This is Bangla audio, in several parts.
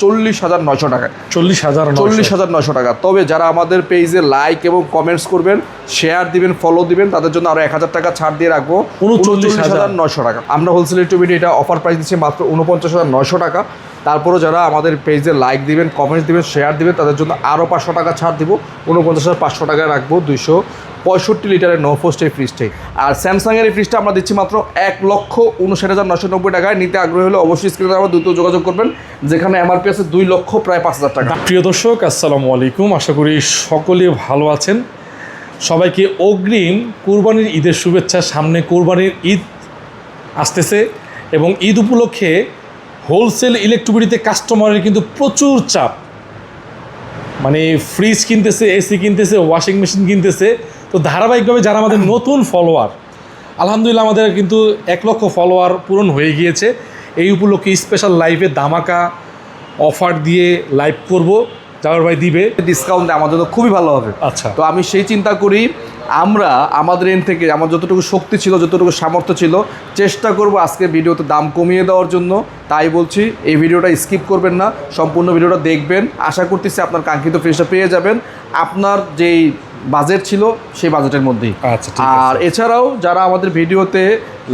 40,900 টাকায়। 40,900 টাকা। তবে যারা আমাদের পেজে লাইক এবং কমেন্টস করবেন, শেয়ার দিবেন, ফলো দিবেন, তাদের জন্য আরো 1,000 টাকা ছাড় দিয়ে রাখবো 39,900 টাকা। আমরা হোলসেল ইলেকট্রিক এটা অফার প্রাইস দিচ্ছি মাত্র 49,900 টাকা। তারপরে যারা আমাদের পেজে লাইক দিবেন, কমেন্টস দিবেন, শেয়ার দিবেন, তাদের জন্য আরও 500 টাকা ছাড় দিব, 49,500 টাকায় রাখবো 265 লিটারের নো ফ্রস্ট এই ফ্রিজটাই। আর স্যামসাংয়ের এই ফ্রিজটা আমরা দিচ্ছি মাত্র 1,59,990 টাকায়। নিতে আগ্রহী হলে অবশ্যই স্ক্রিনে আমরা দ্রুত যোগাযোগ করবেন, যেখানে এমআরপি আছে 2,00,000 প্রায় 5,000 টাকা। প্রিয় দর্শক, আসসালামু আলাইকুম। আশা করি সকলে ভালো আছেন। সবাইকে অগ্রিম কুরবানির ঈদের শুভেচ্ছা। সামনে কুরবানির ঈদ আসতেছে এবং ঈদ উপলক্ষে হোলসেল ইলেকট্রিসিটিতে কাস্টমারের কিন্তু প্রচুর চাপ। মানে ফ্রিজ কিনতেছে, এসি কিনতেছে, ওয়াশিং মেশিন কিনতেছে। তো ধারাবাহিকভাবে যারা আমাদের নতুন ফলোয়ার, আলহামদুলিল্লাহ আমাদের কিন্তু 1,00,000 ফলোয়ার পূরণ হয়ে গিয়েছে। এই উপলক্ষে স্পেশাল লাইভে ধামাকা অফার দিয়ে লাইভ করব। জাওয়ার ভাই দিবে ডিসকাউন্ট আমার জন্য খুবই ভালো হবে। আচ্ছা, তো আমি সেই চিন্তা করি, আমরা আমাদের এন থেকে আমার যতটুকু শক্তি ছিল, যতটুকু সামর্থ্য ছিল, চেষ্টা করব আজকে ভিডিওতে দাম কমিয়ে দেওয়ার জন্য। তাই বলছি, এই ভিডিওটা স্কিপ করবেন না, সম্পূর্ণ ভিডিওটা দেখবেন। আশা করতেছি আপনার কাঙ্ক্ষিত ফ্রিজটা পেয়ে যাবেন আপনার যেই বাজেট ছিল সেই বাজেটের মধ্যেই। আচ্ছা, ঠিক আছে। আর এছাড়াও যারা আমাদের ভিডিওতে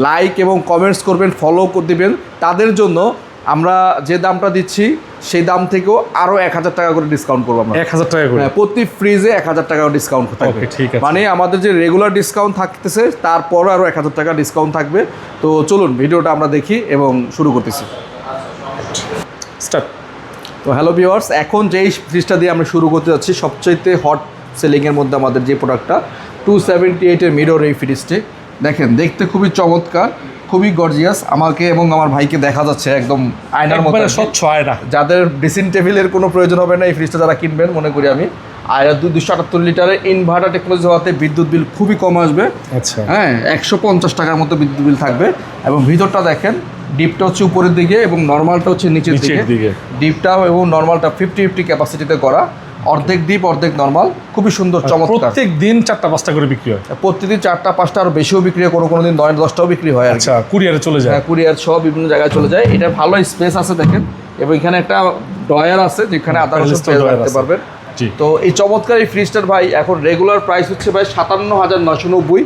লাইক এবং কমেন্টস করবেন, ফলো দিবেন, তাদের জন্য আমরা যে দামটা দিচ্ছি সেই দাম থেকেও আরও 1,000 টাকা করে ডিসকাউন্ট করবো আমরা। 1,000 টাকা করে প্রতি ফ্রিজে 1,000 টাকা ডিসকাউন্ট থাকবে। ঠিক আছে। মানে আমাদের যে রেগুলার ডিসকাউন্ট থাকতেছে তারপরও আরও 1,000 টাকা ডিসকাউন্ট থাকবে। তো চলুন ভিডিওটা আমরা দেখি এবং শুরু করতেছি। স্টার্ট। তো হ্যালো ভিউয়ার্স, এখন যেই ফ্রিজটা দিয়ে আমরা শুরু করতে যাচ্ছি, সবচাইতে হট সেলিংয়ের মধ্যে আমাদের যে প্রোডাক্টটা 278-এর মিরর এই ফ্রিজটি দেখেন, দেখতে খুবই চমৎকার, খুবই গর্জিয়াস। আমাকে এবং আমার ভাইকে দেখা যাচ্ছে একদম আয়নার মতো, স্বচ্ছ আয়না। যাদের ড্রেসিং টেবিলের কোনো প্রয়োজন হবে না এই ফ্রিজটা যারা কিনবেন, মনে করি আমি। আর 278 লিটারের ইনভার্টার টেকনোলজি হওয়াতে বিদ্যুৎ বিল খুবই কম আসবে। আচ্ছা, হ্যাঁ, 150 টাকার মতো বিদ্যুৎ বিল থাকবে। এবং ভিতরটা দেখেন, ডিপটা হচ্ছে উপরের দিকে এবং নর্মালটা হচ্ছে নিচের দিকে। ডিপটাও এবং নর্মালটা 50-50 ক্যাপাসিটিতে করা, অর্ধেক ডিপ অর্ধেক নর্মাল, খুবই সুন্দর চমৎকার। প্রত্যেক দিন 4-5টা করে বিক্রি হয়। প্রতিদিন 4-5টা, আরও বেশিও বিক্রি হয়, কোনো দিন 9-10টাও বিক্রি হয়। আচ্ছা, কুরিয়ারে চলে যায়। হ্যাঁ, কুরিয়ার সহ বিভিন্ন জায়গায় চলে যায়। এটা ভালো স্পেস আছে দেখেন, এবং এখানে একটা ড্রয়ার আছে যেখানে আদা রসুন রাখতে পারবেন। তো এই চমৎকার এই ফ্রিজটার ভাই এখন রেগুলার প্রাইস হচ্ছে ভাই 57,990।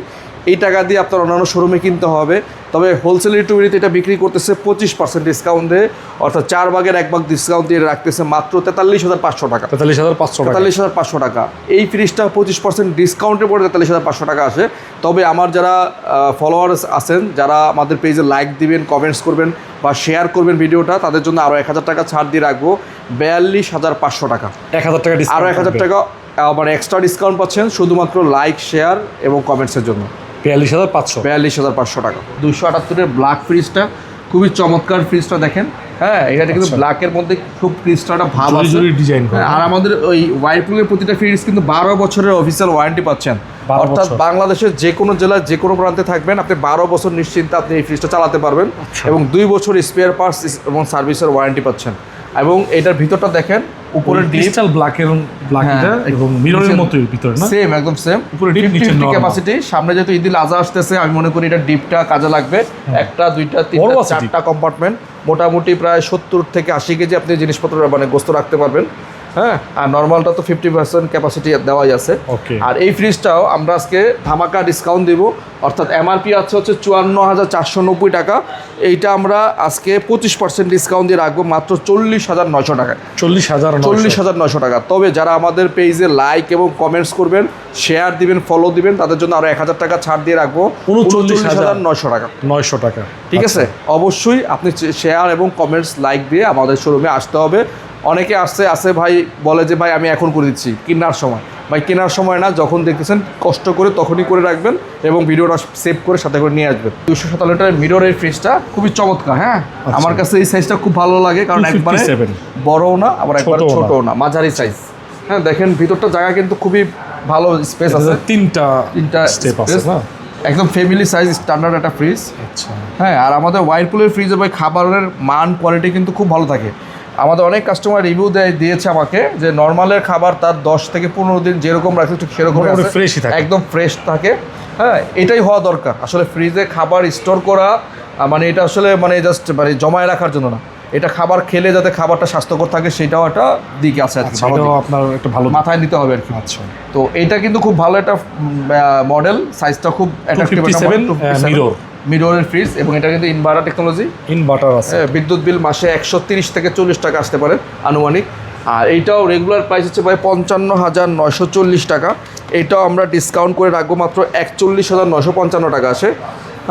এই টাকা দিয়ে আপনার অন্যান্য শোরুমে কিনতে হবে। তবে হোলসেল ইলেকট্রিসিটিতে এটা বিক্রি করতেছে 25% ডিসকাউন্ট দিয়ে, অর্থাৎ 4 ভাগের 1 ভাগ ডিসকাউন্ট দিয়ে রাখতেছে মাত্র 43,500 টাকা। 43,500 টাকা। এই ফ্রিজটা 25% ডিসকাউন্টের পরে 43,500 টাকা আসে। তবে আমার যারা ফলোয়ার্স আছেন, যারা আমাদের পেজে লাইক দিবেন, কমেন্টস করবেন বা শেয়ার করবেন ভিডিওটা, তাদের জন্য আরও 1,000 টাকা ছাড় দিয়ে রাখবো 42,500 টাকা। 1,000 টাকা আরও 1,000 টাকা আবার এক্সট্রা ডিসকাউন্ট পাচ্ছেন শুধুমাত্র লাইক, শেয়ার এবং কমেন্টসের জন্য। 42,500 টাকা। 278-এর ব্ল্যাক ফ্রিজটা খুবই চমৎকার। ফ্রিজটা দেখেন, হ্যাঁ, এটা কিন্তু ব্ল্যাকের মধ্যে খুব ফ্রিজটা ভাব আছে ডিজাইন। আর আমাদের ওই ওয়াইরপুলের প্রতিটা ফ্রিজ কিন্তু 12 বছরের অফিসিয়াল ওয়ারেন্টি পাচ্ছেন। অর্থাৎ বাংলাদেশের যে কোনো জেলায় যে কোনো প্রান্তে থাকবেন, আপনি 12 বছর নিশ্চিন্তে আপনি এই ফ্রিজটা চালাতে পারবেন। এবং 2 বছর স্পেয়ার পার্টস এবং সার্ভিসের ওয়ারেন্টি পাচ্ছেন। এবং এটার ভিতরটা দেখেন, উপরের ডিজিটাল ব্ল্যাকের ব্ল্যাকটা এবং মিররের মতোই ভিতরে না, সেম একদম সেম। উপরে ডিপ, নিচে ক্যাপাসিটি। সামনে যেহেতু ঈদুল আজহা আসতেছে, আমি মনে করি এটা ডিপটা কাজে লাগবে। 1টা 2টা 3টা 4টা কম্পার্টমেন্ট, মোটামুটি প্রায় 70 থেকে 80 কেজি আপনি জিনিসপত্র মানে গোস্ত রাখতে পারবেন। হ্যাঁ, আর নর্মালটা তো 50% ক্যাপাসিটি দেওয়াই আছে। আর এই ফ্রিজটাও আমরা আজকে ধামাকা ডিসকাউন্ট দেব, অর্থাৎ এমআরপি আছে হচ্ছে 54,490 টাকা। এইটা আমরা আজকে 25% ডিসকাউন্ট দিয়ে রাখবো মাত্র 40,900 টাকায়। 40,900 টাকা। তবে যারা আমাদের পেজে লাইক এবং কমেন্টস করবেন, শেয়ার দিবেন, ফলো দিবেন, তাদের জন্য আরও 1,000 টাকা ছাড় দিয়ে রাখবো 39,900 টাকা। 900 টাকা, ঠিক আছে। অবশ্যই আপনি শেয়ার এবং কমেন্টস লাইক দিয়ে আমাদের শোরুমে আসতে হবে। অনেকে আসে ভাই, বলে যে ভাই আমি এখন করে দিচ্ছি, কেনার সময়। ভাই কেনার সময় না, যখন দেখতেছেন কষ্ট করে তখনই করে রাখবেন এবং ভিডিওটা সেভ করে সাথে করে নিয়ে আসবেন। 270 লিটারের মিররের ফ্রিজটা খুবই চমৎকার। হ্যাঁ, আমার কাছে এই সাইজটা খুব ভালো লাগে, কারণ একবারে বড়ও না আবার একবারে ছোটও না, মাঝারি সাইজ। হ্যাঁ, দেখেন ভিতরটা জায়গা কিন্তু খুবই ভালো স্পেস আছে। তিনটা স্টেপ আছে না, একদম ফ্যামিলি সাইজ স্ট্যান্ডার্ড একটা ফ্রিজ। আচ্ছা, হ্যাঁ, আর আমাদের ওয়াইরপুলের ফ্রিজে ভাই খাবারের মান কোয়ালিটি কিন্তু খুব ভালো থাকে। আমাদের অনেক কাস্টমার রিভিউ দিয়েছে আমাকে যে নর্মালের খাবার তার 10 থেকে 15 দিন যেরকম রাখছে ঠিক সেরকম একদম ফ্রেশ থাকে। হ্যাঁ, এটাই হওয়া দরকার আসলে। ফ্রিজে খাবার স্টোর করা মানে এটা আসলে মানে জাস্ট মানে জমায় রাখার জন্য না, এটা খাবার খেলে যাতে খাবারটা স্বাস্থ্যকর থাকে সেটাও একটা দিক আছে আর কি, ভালো দিক। আপনার একটা ভালো মাথায় নিতে হবে আর কি। আচ্ছা, তো এটা কিন্তু খুব ভালো একটা মডেল, সাইজটা খুব অ্যাট্রাকটিভ, 257 মিররের ফ্রিজ, এবং এটা কিন্তু ইনভার্টার টেকনোলজি, ইনভার্টার আছে। বিদ্যুৎ বিল মাসে 130 থেকে 40 টাকা আসতে পারে আনুমানিক। আর এইটাও রেগুলার প্রাইস হচ্ছে ভাই 55,940 টাকা। এইটাও আমরা ডিসকাউন্ট করে রাখবো মাত্র 41,955 টাকা আসে।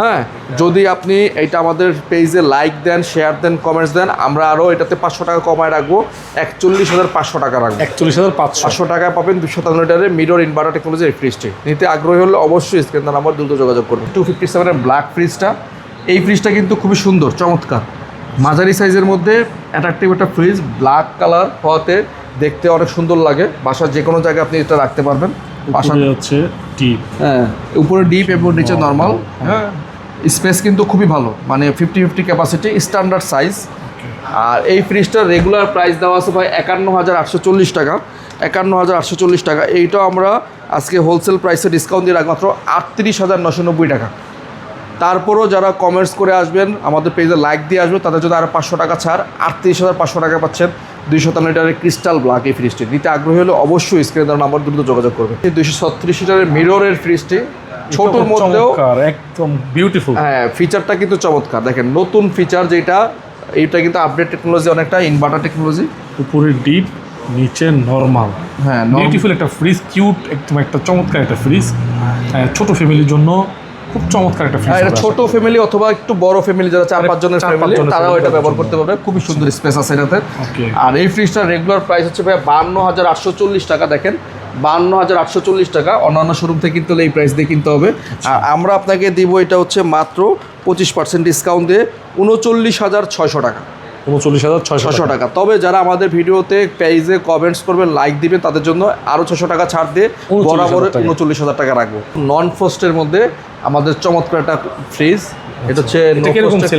হ্যাঁ, যদি আপনি এইটা আমাদের পেজে লাইক দেন, শেয়ার দেন, কমেন্টস দেন, আমরা আরও এটাতে 500 টাকা কমায় রাখবো, 41,500 টাকা রাখবো। 41,500 টাকায় পাবেন 257 লিটারের মিরর ইনভার্টার টেকনোলজির ফ্রিজটি। নিতে আগ্রহী হলে অবশ্যই স্ক্রিন নাম্বার দ্রুত যোগাযোগ করবেন। 257 ব্ল্যাক ফ্রিজটা, এই ফ্রিজটা কিন্তু খুবই সুন্দর, চমৎকার, মাঝারি সাইজের মধ্যে অ্যাট্রাকটিভ একটা ফ্রিজ, ব্ল্যাক কালার হওয়াতে দেখতে অনেক সুন্দর লাগে। বাসার যে কোনো জায়গায় আপনি এটা রাখতে পারবেন। উপরে হচ্ছে ডিপ, হ্যাঁ, উপরে ডিপ এবং নিচে নর্মাল। হ্যাঁ, স্পেস কিন্তু খুবই ভালো, মানে 50-50 ক্যাপাসিটি, স্ট্যান্ডার্ড সাইজ। আর এই ফ্রিজটার রেগুলার প্রাইস দেওয়া আছে ভাই 51,840 টাকা। 51,840 টাকা। এইটাও আমরা আজকে হোলসেল প্রাইসে ডিসকাউন্ট দিয়ে রাখবো মাত্র 38,990 টাকা। তারপরও যারা কমেন্টস করে আসবেন, আমাদের পেজে লাইক দিয়ে আসবেন, তাদের জন্য আরও 500 টাকা ছাড়, 38,500 টাকা পাচ্ছেন 257 লিটারের ক্রিস্টাল ব্ল্যাক এই ফ্রিজটি। নিতে আগ্রহী হলে অবশ্যই স্ক্রিনে দেওয়া নাম্বার দ্রুত যোগাযোগ করবেন। এই 236 লিটারের মিররের ফ্রিজটি, ছোটোর মধ্যেও একদম বিউটিফুল। হ্যাঁ, ফিচারটা কিন্তু চমৎকার, দেখেন নতুন ফিচার যেটা, এইটা কিন্তু আপডেট টেকনোলজি, অনেকটা ইনভার্টার টেকনোলজি। উপরে ডিপ, নিচে নরমাল। হ্যাঁ, বিউটিফুল একটা ফ্রিজ, কিউট, একদম একটা চমৎকার একটা ফ্রিজ, ছোট ফ্যামিলির জন্য খুব চমৎকার একটা ফ্রিজ। এটা ছোট ফ্যামিলি অথবা একটু বড় ফ্যামিলি, যারা 4-5 জনের ফ্যামিলি, তারাও এটা ব্যবহার করতে পারবে। খুবই সুন্দর স্পেস আছে এটাতে। আর এই ফ্রিজটার রেগুলার প্রাইস হচ্ছে ভাই 52,840 টাকা। দেখেন 52,840 টাকা, অন্যান্য শোরুম থেকে কিনতে হলে এই প্রাইস দিয়ে কিনতে হবে। আর আমরা আপনাকে দিব এটা হচ্ছে মাত্র 25% ডিসকাউন্ট দিয়ে 39,600 টাকা। 39,600 টাকা। তবে যারা আমাদের ভিডিওতে পেজে কমেন্টস করবেন, লাইক দিবেন, তাদের জন্য আরও 600 টাকা ছাড় দিয়ে বরাবর 39,000 টাকা রাখবো। নন ফ্রস্টের মধ্যে আমাদের চমৎকার একটা ফ্রিজ, এটা হচ্ছে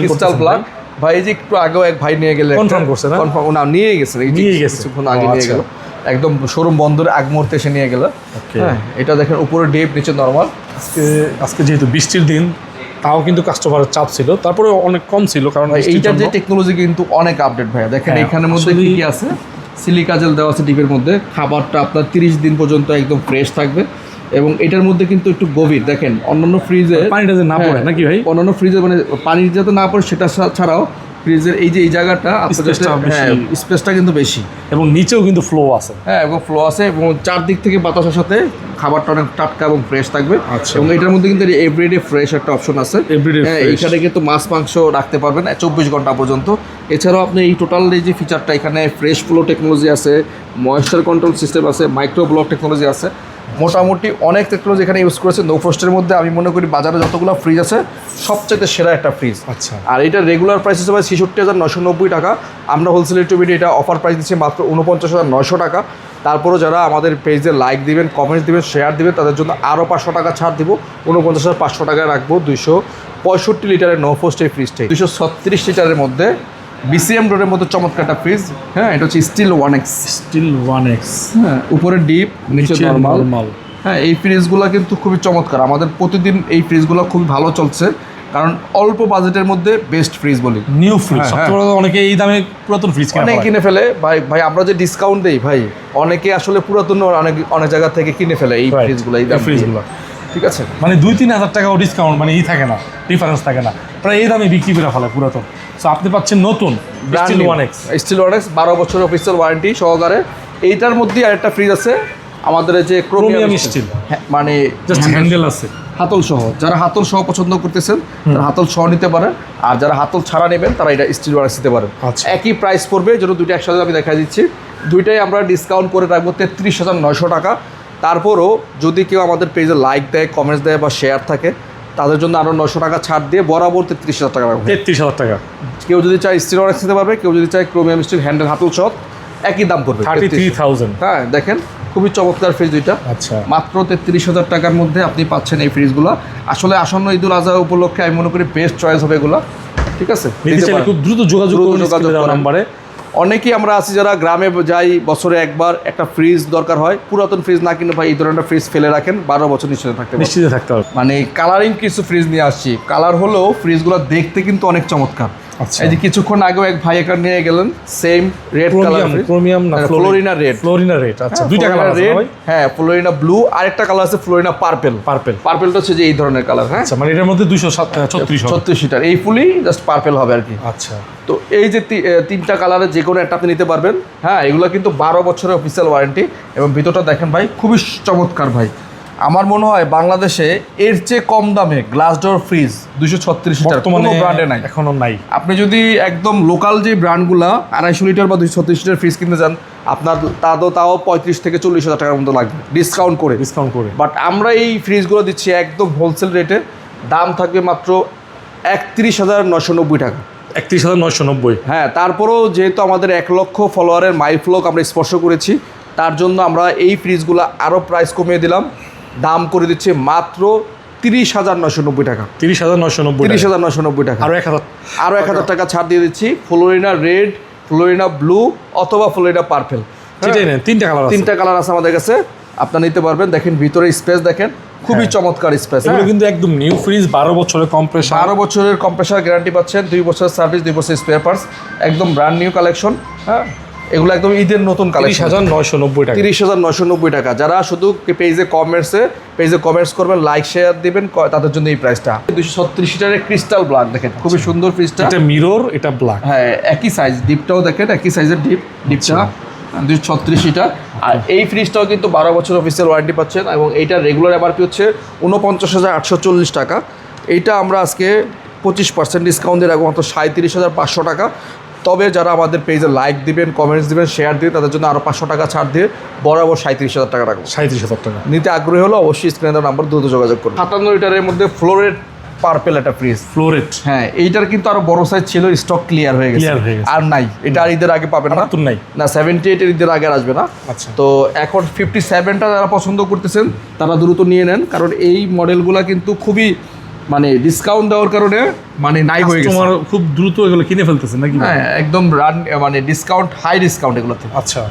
ক্রিস্টাল ব্ল্যাক। ভাই যে একটু আগেও এক ভাই নিয়ে গেলে, কনফার্ম করছে না? কনফার্ম না, নিয়ে গেছে কিছুক্ষণ আগে নিয়ে গেল, একদম শোরুম বন্ধের আগ মুহূর্তে এসে নিয়ে গেল। হ্যাঁ, এটা দেখেন উপরে ডিপ, নিচে নর্মাল। আজকে যেহেতু বৃষ্টির দিন, তাও কিন্তু কাস্টমারের চাপ ছিল, তারপরে অনেক কম ছিল, কারণ এইটার যে টেকনোলজি কিন্তু অনেক আপডেট ভাইয়া। দেখেন এখানের মধ্যে কি কি আছে, সিলিকা জেল দেওয়া আছে ডিপের মধ্যে। খাবারটা আপনার 30 দিন পর্যন্ত একদম ফ্রেশ থাকবে। এবং এটার মধ্যে কিন্তু একটু গভীর, দেখেন অন্যান্য ফ্রিজে পানিটা যে না পড়ে নাকি ভাই, অন্যান্য ফ্রিজে মানে পানি যাতে না পড়ে সেটা ছাড়াও ফ্রিজের এই যে এই জায়গাটা স্পেসটা কিন্তু বেশি, এবং নিচেও কিন্তু ফ্লো আছে। হ্যাঁ, এবং ফ্লো আছে, এবং চারদিক থেকে বাতাসের সাথে খাবারটা অনেক টাটকা এবং ফ্রেশ থাকবে। আচ্ছা। এবং এটার মধ্যে কিন্তু এভরিডে ফ্রেশ একটা অপশন আছে। হ্যাঁ, এইখানে কিন্তু মাছ মাংস রাখতে পারবেন 24 ঘন্টা পর্যন্ত। এছাড়াও আপনি এই টোটাল এই যে ফিচারটা, এখানে ফ্রেশ ফ্লো টেকনোলজি আছে, ময়েশ্চার কন্ট্রোল সিস্টেম আছে, মাইক্রো ব্লক টেকনোলজি আছে, মোটামুটি অনেক টেকনোলজি এখানে ইউজ করেছে। নো ফ্রস্টের মধ্যে আমি মনে করি বাজারে যতগুলো ফ্রিজ আছে সবচেয়ে সেরা একটা ফ্রিজ। আচ্ছা। আর এটা রেগুলার প্রাইস হিসেবে 66,990 টাকা। আমরা হোলসেল টুবিটি এটা অফার প্রাইস দিচ্ছি মাত্র 49,900 টাকা। তারপরও যারা আমাদের পেজে লাইক দিবেন, কমেন্টস দিবেন, শেয়ার দিবেন, তাদের জন্য আরও 500 টাকা ছাড় দিব, 49,500 টাকায় রাখবো 265 লিটারের নো ফ্রস্ট এই ফ্রিজটাই। 236 লিটারের মধ্যে BCM রোডের মধ্যে চমৎকার একটা ফ্রিজ। হ্যাঁ, এটা হচ্ছে স্টিল 1X। হ্যাঁ, উপরে ডিপ, নিচে নর্মাল। হ্যাঁ, এই ফ্রিজগুলো কিন্তু খুবই চমৎকার। আমাদের প্রতিদিন এই ফ্রিজগুলো খুবই ভালো চলছে, কারণ অল্প বাজেটের মধ্যে বেস্ট ফ্রিজ বলি। নিউ ফ্রিজ অনেকে এই দামে পুরাতন ফ্রিজ কিনে ফেলে। ভাই আমরা যে ডিসকাউন্ট দেই ভাই, অনেকে আসলে পুরাতন অনেক জায়গা থেকে কিনে ফেলে এই ফ্রিজগুলো, এই ফ্রিজগুলো। ঠিক আছে, মানে 2-3 হাজার টাকাও ডিসকাউন্ট, মানে থাকে না, ডিফারেন্স থাকে না, প্রায় এই দামে বিক্রি করে ফেলে পুরাতন। সো আপনি পাচ্ছেন নতুন স্টিল 1X। 12 বছরের অফিসিয়াল ওয়ারেন্টি সহকারে। এইটার মধ্যে আরেকটা ফ্রিজ আছে আমাদের, যে ক্রোমিয়াম স্টিল, মানে জাস্ট হ্যান্ডেল আছে, হাতল সহ। যারা হাতল সহ পছন্দ করতেছেন তারা হাতল সহ নিতে পারেন, আর যারা হাতল ছাড়া নেবেন তারা এটা স্টিল 1X নিতে পারেন। একই প্রাইস পড়বে, যেন দুইটা একসাথে আমি দেখা দিচ্ছি। দুইটাই আমরা ডিসকাউন্ট করে রাখবো 33,900 টাকা। তারপরও যদি কেউ আমাদের পেজে লাইক দেয়, কমেন্টস দেয় বা শেয়ার থাকে, তাদের জন্য আরও 900 টাকা ছাড় দিয়ে বরাবর 33,000 টাকা রাখবো। 33,000 টাকা। কেউ যদি চায় স্টিল 1X নিতে পারবে, কেউ যদি চায় ক্রোমিয়াম স্টিল হ্যান্ডেল হাতল সহ, একই দাম পড়বে 33,000। হ্যাঁ, দেখেন খুবই চমৎকার ফ্রিজ দুইটা। আচ্ছা, মাত্র 33,000 টাকার মধ্যে আপনি পাচ্ছেন এই ফ্রিজগুলো। আসলে আসন্ন ঈদুল আজহা উপলক্ষে আমি মনে করি বেস্ট চয়েস হবে এগুলো। ঠিক আছে, খুব দ্রুত যোগাযোগ নাম্বারে। অনেকেই আমরা আছি যারা গ্রামে যাই, বছরে একবার একটা ফ্রিজ দরকার হয়, পুরাতন ফ্রিজ না কিনে ভাই এই ধরনের ফ্রিজ ফেলে রাখেন, 12 বছর নিশ্চিত থাকতে হবে। মানে কালারিং কিছু ফ্রিজ নিয়ে আসছি, কালার হলেও ফ্রিজগুলো দেখতে কিন্তু অনেক চমৎকার। আচ্ছা। এই যে কিছুক্ষণ আগেও এক ভাই এখানে নিয়ে গেলেন সেম রেড কালার, ক্রোমিয়াম না ফ্লোরিনা রেড, ফ্লোরিনা রেড। আচ্ছা, দুইটা কালার আছে ভাই। হ্যাঁ, ফ্লোরিনা ব্লু, আরেকটা কালার আছে ফ্লোরিনা পার্পল। পার্পলটা হচ্ছে যে এই ধরনের কালার। হ্যাঁ, আচ্ছা, মানে এটার মধ্যে 236 লিটার, এই ফুলি জাস্ট পার্পল হবে আর কি। আচ্ছা, তো এই যে তিনটা কালারের যে কোনো একটা আপনি নিতে পারবেন। হ্যাঁ, এগুলো কিন্তু 12 বছরের অফিসিয়াল ওয়ারেন্টি এবং ভিতরটা দেখেন ভাই খুবই চমৎকার ভাই। আমার মনে হয় বাংলাদেশে এর চেয়ে কম দামে গ্লাস ডোর ফ্রিজ 236 লিটার কোনো ব্র্যান্ডে নাই, এখনো নাই। আপনি যদি একদম লোকাল যে ব্র্যান্ডগুলো 250 লিটার বা 236 লিটার ফ্রিজ কিনতে যান, আপনার তাও 35 থেকে 40 হাজার টাকার মতো লাগবে ডিসকাউন্ট করে। বাট আমরা এই ফ্রিজগুলো দিচ্ছি একদম হোলসেল রেটে, দাম থাকবে মাত্র 31,990 টাকা। 31,990। হ্যাঁ, তারপরেও যেহেতু আমাদের 1 লক্ষ ফলোয়ারের মাইলফলক আমরা স্পর্শ করেছি, তার জন্য আমরা এই ফ্রিজগুলো আরও প্রাইস কমিয়ে দিলাম, দাম করে দিচ্ছে মাত্র 30,990 টাকা। 30,990 টাকা, আরও 1,000 টাকা ছাড় দিয়ে দিচ্ছি। ফ্লোরিনা রেড, ফ্লোরিনা ব্লু অথবা ফ্লোরিনা পার্পল, তিনটা কালার আছে আমাদের কাছে, আপনারা নিতে পারবেন। দেখেন ভিতরে স্পেস দেখেন, খুবই চমৎকার স্পেস। এগুলো কিন্তু একদম নিউ ফ্রিজ, 12 বছরের কম্প্রেসার, 12 বছরের কম্প্রেসার গ্যারান্টি পাচ্ছেন, 2 বছরের সার্ভিস, 2 বছরের স্পেয়ার পার্টস, একদম ব্র্যান্ড নিউ কালেকশন। হ্যাঁ, এগুলো একদম ঈদের নতুন কালেকশন। 30,990 টাকা। 30,990 টাকা। যারা শুধু পেজে কমেন্টস করবেন, লাইক শেয়ার দিবেন, তাদের জন্য এই প্রাইসটা। 236 লিটারের ক্রিস্টাল ব্ল্যাক দেখেন, খুবই সুন্দর ফ্রিজটা। এটা মিরর, এটা ব্ল্যাক। হ্যাঁ, একই সাইজ, ডিপটাও দেখেন একই সাইজের ডিপটা 236 লিটার। আর এই ফ্রিজটাও কিন্তু 12 বছর অফিসিয়াল ওয়ারেন্টি পাচ্ছেন এবং এইটার রেগুলার এমআরপি হচ্ছে 49,840 টাকা। এইটা আমরা আজকে 25% ডিসকাউন্ট দিয়ে রাখবো মাত্র 37,500 টাকা। তবে যারা আমাদের পেজে লাইক দিবেন, কমেন্টস দিবেন, শেয়ার দিবেন, তাদের জন্য আরও 500 টাকা ছাড় দিয়ে বরাবর 37,000 টাকা রাখবো। 37,000 টাকা। নিতে আগ্রহী হলে অবশ্যই স্ক্রিনের নাম্বার দ্রুত যোগাযোগ করুন। 57 লিটারের মধ্যে ফ্লোরেট পার্পল একটা ফ্রিজ। হ্যাঁ, এইটার কিন্তু আরো বড় সাইজ ছিল, স্টক ক্লিয়ার হয়ে গেছে, আর নাই। এটা আর ঈদের আগে পাবেন না, 78 এর ঈদের আগে আর আসবে না। আচ্ছা, তো এখন 57টা যারা পছন্দ করতেছেন তারা দ্রুত নিয়ে নেন, কারণ এই মডেলগুলো কিন্তু খুবই মানে ডিসকাউন্ট দেওয়ার কারণে মানে নাই হয়ে গেছে, তোমার খুব দ্রুত এগুলো কিনে ফেলতেছেন নাকি? হ্যাঁ, একদম মানে ডিসকাউন্ট, হাই ডিসকাউন্ট এগুলোতে। আচ্ছা,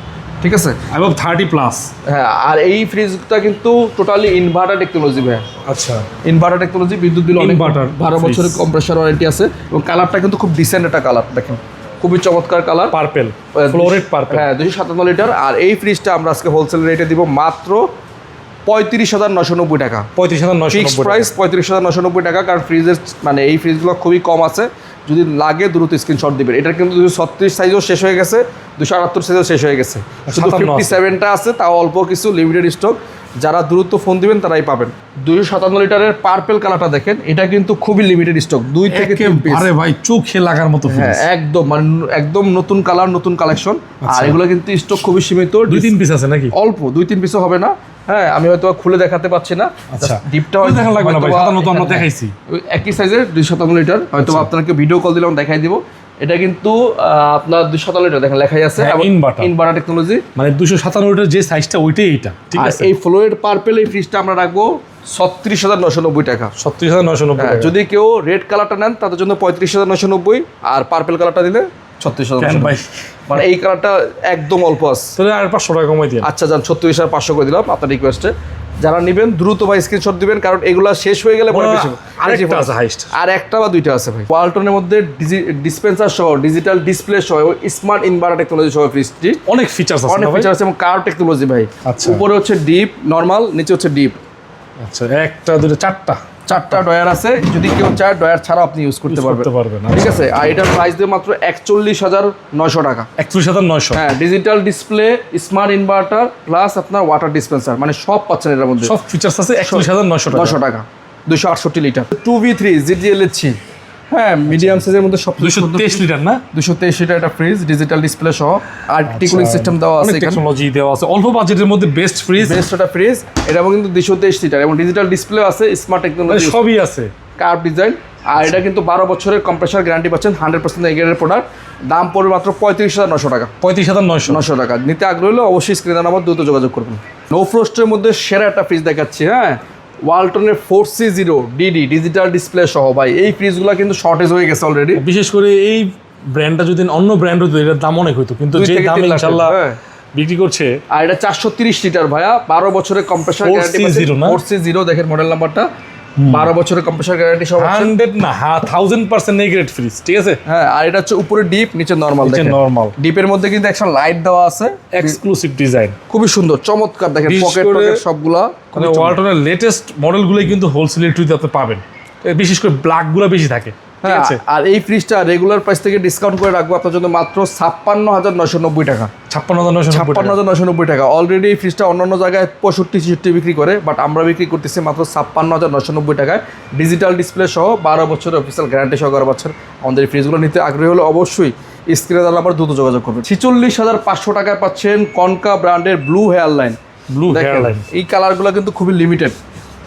ঠিক আছে, এবং 30+। হ্যাঁ, আর এই ফ্রিজটা কিন্তু টোটালি ইনভার্টার টেকনোলজি ভাই। আচ্ছা, ইনভার্টার টেকনোলজি, বিদ্যুৎ বিল অনেক, 12 বছরের কম্প্রেসার ওয়ারেন্টি আছে এবং কালারটা কিন্তু খুব ডিসেন্ট একটা কালার দেখেন, খুবই চমৎকার কালার, পার্পল, ফ্লোরেট পার্পল। হ্যাঁ, 257 লিটার। আর এই ফ্রিজটা আমরা আজকে হোলসেল রেটে দিব মাত্র 35,990 টাকা। 35,990 ফিক্সড প্রাইস 35,990 টাকা, কারণ ফ্রিজের মানে এই ফ্রিজগুলো খুবই কম আছে, যদি লাগে দ্রুত স্ক্রিনশট দিবেন। এটা কিন্তু 236 সাইজও শেষ হয়ে গেছে, 278 সাইজও শেষ হয়ে গেছে, শুধু 57টা আছে, তাও অল্প কিছু লিমিটেড স্টক। যারা দ্রুত ফোন দিবেন তারাই পাবেন। 257 লিটারের পার্পল কালারটা দেখেন, এটা কিন্তু খুবই লিমিটেড স্টক, 2 থেকে 3 পিস। আরে ভাই, চোখে লাগার মতো ফ্রিজ। হ্যাঁ, একদম মানে একদম নতুন কালার, নতুন কালেকশন। আর এগুলো কিন্তু স্টক খুবই সীমিত, 2-3 পিস আছে নাকি? অল্প 2-3 পিসও হবে না। হ্যাঁ, আমি হয়তো খুলে দেখাতে পাচ্ছি না। আচ্ছা, ডিপটা হয়তো দেখা লাগবে না ভাই, সাধারণত আমরা দেখাইছি। একই সাইজের 257 লিটার, হয়তো আপনাকে ভিডিও কল দিলাম দেখাই দিব। এটা কিন্তু আপনার 257 লিটার দেখেন লেখাই আছে, ইনভার্টার টেকনোলজি, মানে 257 লিটার যে সাইজটা ওইটাই এটা। ঠিক আছে, এই ফ্লোরেট পার্পল এই ফ্রিজটা আমরা রাখবো 36,990 টাকা। 36,990 টাকা। যদি কেউ রেড কালারটা নেন তাদের জন্য 35,990, আর পার্পল কালারটা দিলে 36,990। মানে এই কালারটা একদম অল্প আছে, তাহলে আর 500 টাকা কমাই দিন। আচ্ছা, যান 36,500 করে দিলাম আপনার রিকোয়েস্টে। যারা নেবেন দ্রুত ভাই স্ক্রিনশট দিবেন, কারণ এগুলা শেষ হয়ে গেলে পরে বেশি আরেকটা আছে, হাইস্ট আর একটা বা দুইটা আছে ভাই। ওয়ালটনের মধ্যে ডিসপেন্সার সহ, ডিজিটাল ডিসপ্লে সহ, স্মার্ট ইনভার্টার টেকনোলজি সহ ফ্রিজটি, অনেক ফিচার্স আছে, অনেক ফিচার আছে এবং কার টেকনোলজি ভাই। আচ্ছা, উপরে হচ্ছে ডিপ নরমাল, নিচে হচ্ছে ডিপ। আচ্ছা, একটা দুটো চারটা ডয়ার আছে, যদি কেউ চায় ডয়ার ছাড়া আপনি ইউজ করতে পারবেন। ঠিক আছে, আর এটার প্রাইস দিয়ে মাত্র 41,900 টাকা। 41,900। হ্যাঁ, digital display, smart inverter plus আপনার ওয়াটার ডিসপেন্সার, মানে সব পাচ্ছেন এর মধ্যে, সব ফিচার্স আছে। 41,900 টাকা। 268 লিটার 2v3 GDLH। হ্যাঁ, মিডিয়াম সাইজের মধ্যে সব 223 লিটার না, 223 লিটার একটা ফ্রিজ, ডিজিটাল ডিসপ্লে সহ, আর কুলিং সিস্টেম দেওয়া আছে, টেকনোলজি দেওয়া আছে, অল্প বাজেটের মধ্যে বেস্ট একটা ফ্রিজ। এটা কিন্তু 223 লিটার এবং ডিজিটাল ডিসপ্লে আছে, স্মার্ট টেকনোলজি সবই আছে, কার্ভ ডিজাইন। আর এটা কিন্তু 12 বছরের কম্প্রেসার গ্যারান্টি পাচ্ছেন, 100% এগ্রেডের প্রোডাক্ট। দাম পড়বে মাত্র 35,900 টাকা। 35,900 টাকা। নিতে আগ্রহী হলে অবশ্যই স্ক্রিনের নাম্বার দ্রুত যোগাযোগ করবেন। নো ফ্রস্টের মধ্যে সেরা একটা ফ্রিজ দেখাচ্ছি। হ্যাঁ, ওয়ালটনের 4C0 DD ডিজিটাল ডিসপ্লে সহ ভাই, এই ফ্রিজগুলো কিন্তু শর্টেজ হয়ে গেছে অলরেডি। বিশেষ করে এই ব্র্যান্ডটা যদি অন্য ব্র্যান্ড হতো এটার দাম অনেক হতো, কিন্তু যে দাম ইনশাআল্লাহ বিক্রি করছে। আর এটা 430 লিটার ভাইয়া, 12 বছরের কম্প্রেসার গ্যারান্টি পাচ্ছেন, 4C0 দেখেন মডেল নাম্বারটা। 12 বছরের কম্প্রেসার গ্যারান্টি সহ পাচ্ছেন। 100 না 1000% নেগেটিভ ফ্রিজ, ঠিক আছে। হ্যাঁ, আর এটা হচ্ছে উপরে ডিপ, নিচে নরমাল। দেখেন নরমাল, ডিপের মধ্যে কিন্তু একটা লাইট দেওয়া আছে, এক্সক্লুসিভ ডিজাইন, খুবই সুন্দর চমৎকার। দেখেন পকেট সবগুলা, মানে ওয়ালটনের লেটেস্ট মডেলগুলোই কিন্তু হোলসেল রেটে আপনি পাবেন, বিশেষ করে ব্ল্যাকগুলো বেশি থাকে, ঠিক হ্যাঁ। আছে। আর এই ফ্রিজটা রেগুলার প্রাইস থেকে ডিসকাউন্ট করে রাখবো আপনার জন্য মাত্র 56,990 টাকা। 56,990 টাকা। অলরেডি এই ফ্রিজটা অন্যান্য জায়গায় 65-66 বিক্রি করে, বাট আমরা বিক্রি করতেছি মাত্র 56,990 টাকায়। ডিজিটাল ডিসপ্লে সহ 12 বছরের অফিসিয়াল গ্যারান্টি সহকারে পাচ্ছেন। আমাদের এই ফ্রিজগুলো নিতে আগ্রহী হলে অবশ্যই স্ক্রিনে দেওয়া নাম্বার দ্রুত যোগাযোগ করবেন। 46,500 টাকায় পাচ্ছেন কনকা ব্র্যান্ডের ব্লু হেয়ার লাইন। এই কালারগুলো কিন্তু খুবই লিমিটেড।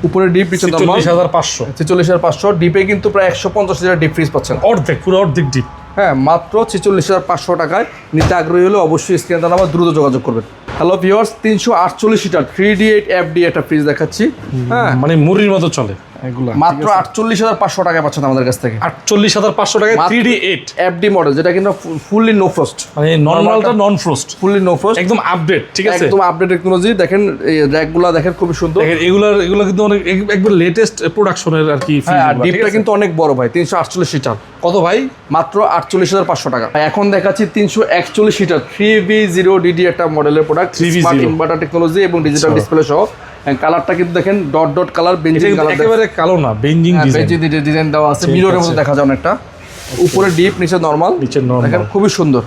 উপরে ডিপ, নিচে নরমাল। 46,500 46,500 ডিপে কিন্তু প্রায় 150 লিটার ডিপ ফ্রিজ পাচ্ছেন, অর্ধেক, পুরো অর্ধেক ডিপ। হ্যাঁ, মাত্র 46,500 টাকায় নিতে আগ্রহী হলে অবশ্যই স্ক্রিনে দেওয়া নাম্বার দ্রুত যোগাযোগ করবেন। Hello viewers, 348 litre 3D8 FD একটা ফ্রিজ দেখাচ্ছি। হ্যাঁ, মানে মুড়ির মতো চলে এগুলা, মাত্র 48,500 টাকায় পাচ্ছেন আমাদের কাছ থেকে। 48,500 টাকায় 3D8 FD মডেল, যেটা কিন্তু ফুললি নো ফ্রস্ট, মানে নরমালটা non frost, fully no frost, একদম আপডেট, ঠিক আছে, একদম আপডেট টেকনোলজি। দেখেন এই র‍্যাকগুলো দেখেন খুবই সুন্দর। দেখেন এগুলা কিন্তু অনেক একবার লেটেস্ট প্রোডাকশনের আর কি। হ্যাঁ, আর ডিপটা কিন্তু অনেক বড় ভাই, 348 লিটার। কত ভাই? মাত্র 48,500 টাকা। এখন দেখাচ্ছি 341 লিটার 3V0DD একটা মডেলের প্রোডাক্ট, স্মার্ট ইনভার্টার টেকনোলজি এবং ডিজিটাল ডিসপ্লে সহ। কালারটা কিন্তু দেখেন ডট ডট কালার, বেঞ্জিং কালার, একেবারে কালো না, বেঞ্জিং ডিজাইন দেওয়া আছে, মিররের মতো দেখা যায় অনেকটা। উপরে ডিপ, নিচে নরমাল, দেখেন খুবই সুন্দর।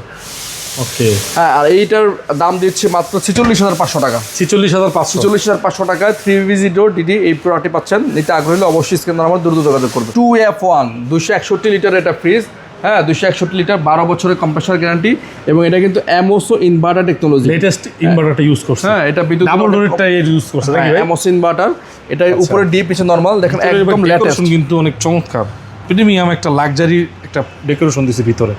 ওকে, হ্যাঁ, আর এইটার দাম দিচ্ছে মাত্র 46,500 টাকা। 46,500 টাকায় 3V0DD এই প্রোডাক্টটি পাচ্ছেন। নিতে আগ্রহী হলে অবশ্যই স্ক্রিনে নাম্বার দ্রুত যোগাযোগ করবেন। 2F1 261 লিটার এটা ফ্রিজ। হ্যাঁ, 261 লিটার, 12 বছরের কম্প্রেসার গ্যারান্টি, এবং এটা কিন্তু অ্যামোসো ইনভার্টার টেকনোলজি, লেটেস্ট ইনভার্টারটা ইউজ করছে। হ্যাঁ, এটা বিদ্যুৎ ডাবল ডোরেটটা ইউজ করছে নাকি ভাই? অ্যামোসো ইনভার্টার, এটা উপরে ডিপ, নিচে নরমাল। দেখেন একদম লেটেস্ট, কিন্তু অনেক চমৎকার, প্রিমিয়াম একটা লাক্সারি একটা ডেকোরেশন দিয়েছে ভিতরে,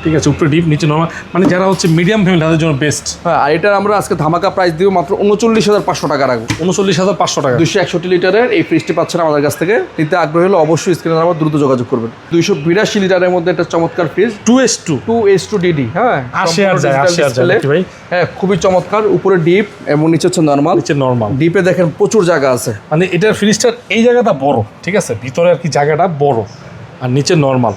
ঠিক আছে। উপরে ডিপ, নিচে নরমাল, মানে যারা হচ্ছে মিডিয়াম ফ্যামিলি তাদের জন্য বেস্ট। হ্যাঁ, আর এটার আমরা আজকে ধামাকা প্রাইস দিব মাত্র 39,500 টাকা রাখবো। 39,500 টাকা 261 লিটারের এই ফ্রিজটি পাচ্ছেন আমাদের কাছ থেকে। নিতে আগ্রহী হলে অবশ্যই স্ক্রিনে নাম্বার দ্রুত যোগাযোগ করবেন। 282 লিটারের মধ্যে একটা চমৎকার ফ্রিজ 2S2DD। হ্যাঁ, ভাই, হ্যাঁ, খুবই চমৎকার। উপরে ডিপ এবং নিচে হচ্ছে নরমাল। ডিপে দেখেন প্রচুর জায়গা আছে, মানে এটার ফ্রিজটার এই জায়গাটা বড়, ঠিক আছে, ভিতরে আর কি জায়গাটা বড়, আর নিচে নরমাল।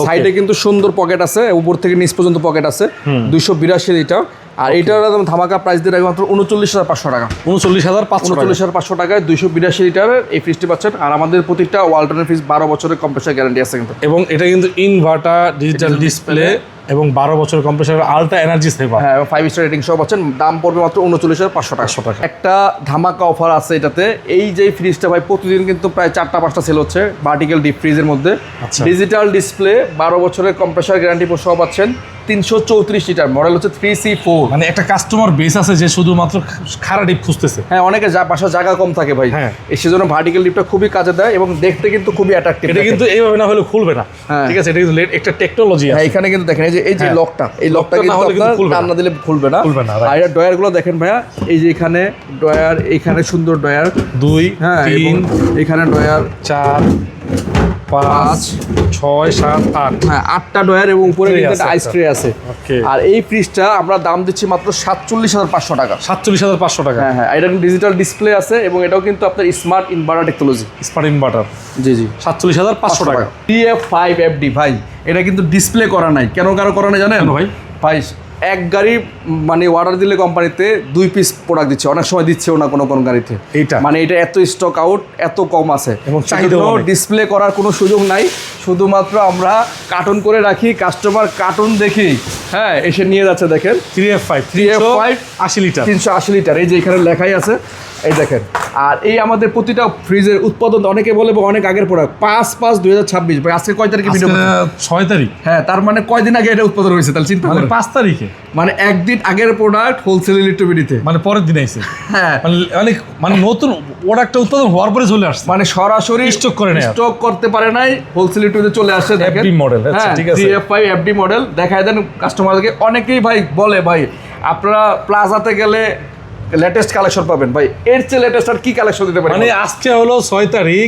সাইডে কিন্তু সুন্দর পকেট আছে, উপর থেকে নিচ পর্যন্ত পকেট আছে। 282 লিটার। আর এইটার ধামাকা প্রাইস দিয়ে রাখবো মাত্র 39,500 টাকা। 39,500 টাকায় 282 লিটারের এই ফ্রিজটি পাচ্ছেন। আর আমাদের প্রতিটা ওয়ালটনের ফ্রিজ 12 বছরের কম্প্রেসার গ্যারান্টি আছে কিন্তু, এবং এটা কিন্তু ইনভার্টার, ডিজিটাল ডিসপ্লে এবং 12 বছরের কম্প্রেসার, আলট্রা এনার্জি সেভার। হ্যাঁ, 5 স্টার রেটিং সহ পাচ্ছেন। দাম পড়বে মাত্র 39,500 টাকা। একটা ধামাকা অফার আছে এটাতে। এই যে ফ্রিজটা ভাই প্রতিদিন কিন্তু প্রায় 4টা-5টা সেল হচ্ছে ভার্টিক্যাল ডিপ ফ্রিজের মধ্যে। ডিজিটাল ডিসপ্লে, 12 বছরের কম্প্রেসার গ্যারান্টি সহ পাচ্ছেন। 334 লিটার মডেল হচ্ছে 3C4। মানে একটা কাস্টমার বেস আছে যে শুধুমাত্র খাড়া ডিপ খুঁজতেছে। হ্যাঁ, অনেকে বাসার জায়গা কম থাকে ভাই, হ্যাঁ, সেজন্য ভার্টিক্যাল ডিপটা খুবই কাজে দেয় এবং দেখতে কিন্তু খুবই অ্যাট্রাকটিভ। এটা কিন্তু এইভাবে না হলে খুলবে না, ঠিক আছে, এটা কিন্তু একটা টেকনোলজি আছে। হ্যাঁ, এখানে কিন্তু দেখেন এই যে লকটা, এই লকটা কিন্তু আপনার টান না দিলে খুলবে না। আর এটা ডয়ারগুলো দেখেন ভাইয়া, এই যে এখানে ডয়ার, এখানে সুন্দর ডয়ার 2, হ্যাঁ, 3, এখানে ডয়ার 4, 5, 6, 7, 8। হ্যাঁ, 8টা ডয়ার এবং উপরে কিন্তু একটা আইস ট্রে আছে। ওকে, আর এই ফ্রিজটা আমরা দাম দিচ্ছি মাত্র 47,500 টাকা। 47,500 টাকা। হ্যাঁ, হ্যাঁ, এটা ডিজিটাল ডিসপ্লে আছে এবং এটাও কিন্তু আপনার smart inverter technology. Smart inverter, জি জি, 47,500 টাকা। TF5FD ভাই, এটা কিন্তু ডিসপ্লে করা নাই। কেন করা নাই জানেন ভাই? ভাই, এক গাড়ি মানে অর্ডার দিলে কোম্পানিতে 2 পিস প্রোডাক্ট দিচ্ছে, অনেক সময় দিচ্ছেও না কোন গাড়িতে। এইটা মানে এটা এত স্টক আউট, এত কম আছে এবং চাহিদা ডিসপ্লে করার কোনো সুযোগ নাই। শুধুমাত্র আমরা কার্টুন করে রাখি, কাস্টমার কার্টুন দেখি, হ্যাঁ, এসে নিয়ে যাচ্ছে। দেখেন 3F5 80 লিটার, 380 লিটার, এই যে এখানে লেখাই আছে, এই দেখেন। আর এই আমাদের প্রতিটা ফ্রিজের উৎপাদন অনেকে বলে অনেক আগের প্রোডাক্ট, 5/5/2026 ভাই। আজকে কয় তারিখে ভিডিও? 6 তারিখ। হ্যাঁ, তার মানে কয়দিন আগে এটা উৎপাদন হয়েছে তাহলে চিন্তা করেন। 5 তারিখে, মানে একদিন আগের প্রোডাক্ট হোলসেল ইলেকট্রিবিটিতে, মানে পরের দিন আইছে। হ্যাঁ, মানে নতুন প্রোডাক্টটা উৎপাদন হওয়ার পরে চলে আসছে, মানে সরাসরি স্টক করতে পারে নাই, হোলসেল ইলেকট্রিবিটিতে চলে আসছে। দেখেন FD মডেল, আচ্ছা ঠিক আছে, 3F5FD মডেল দেখায় দেন কাস্টমারকে। অনেকেই ভাই বলে ভাই আপনারা প্লাজাতে গেলে লেটেস্ট কালেকশন পাবেন, ভাই এর চেয়ে লেটেস্ট আর কি কালেকশন দিতে পারেন? মানে আজকে হলো 6 তারিখ,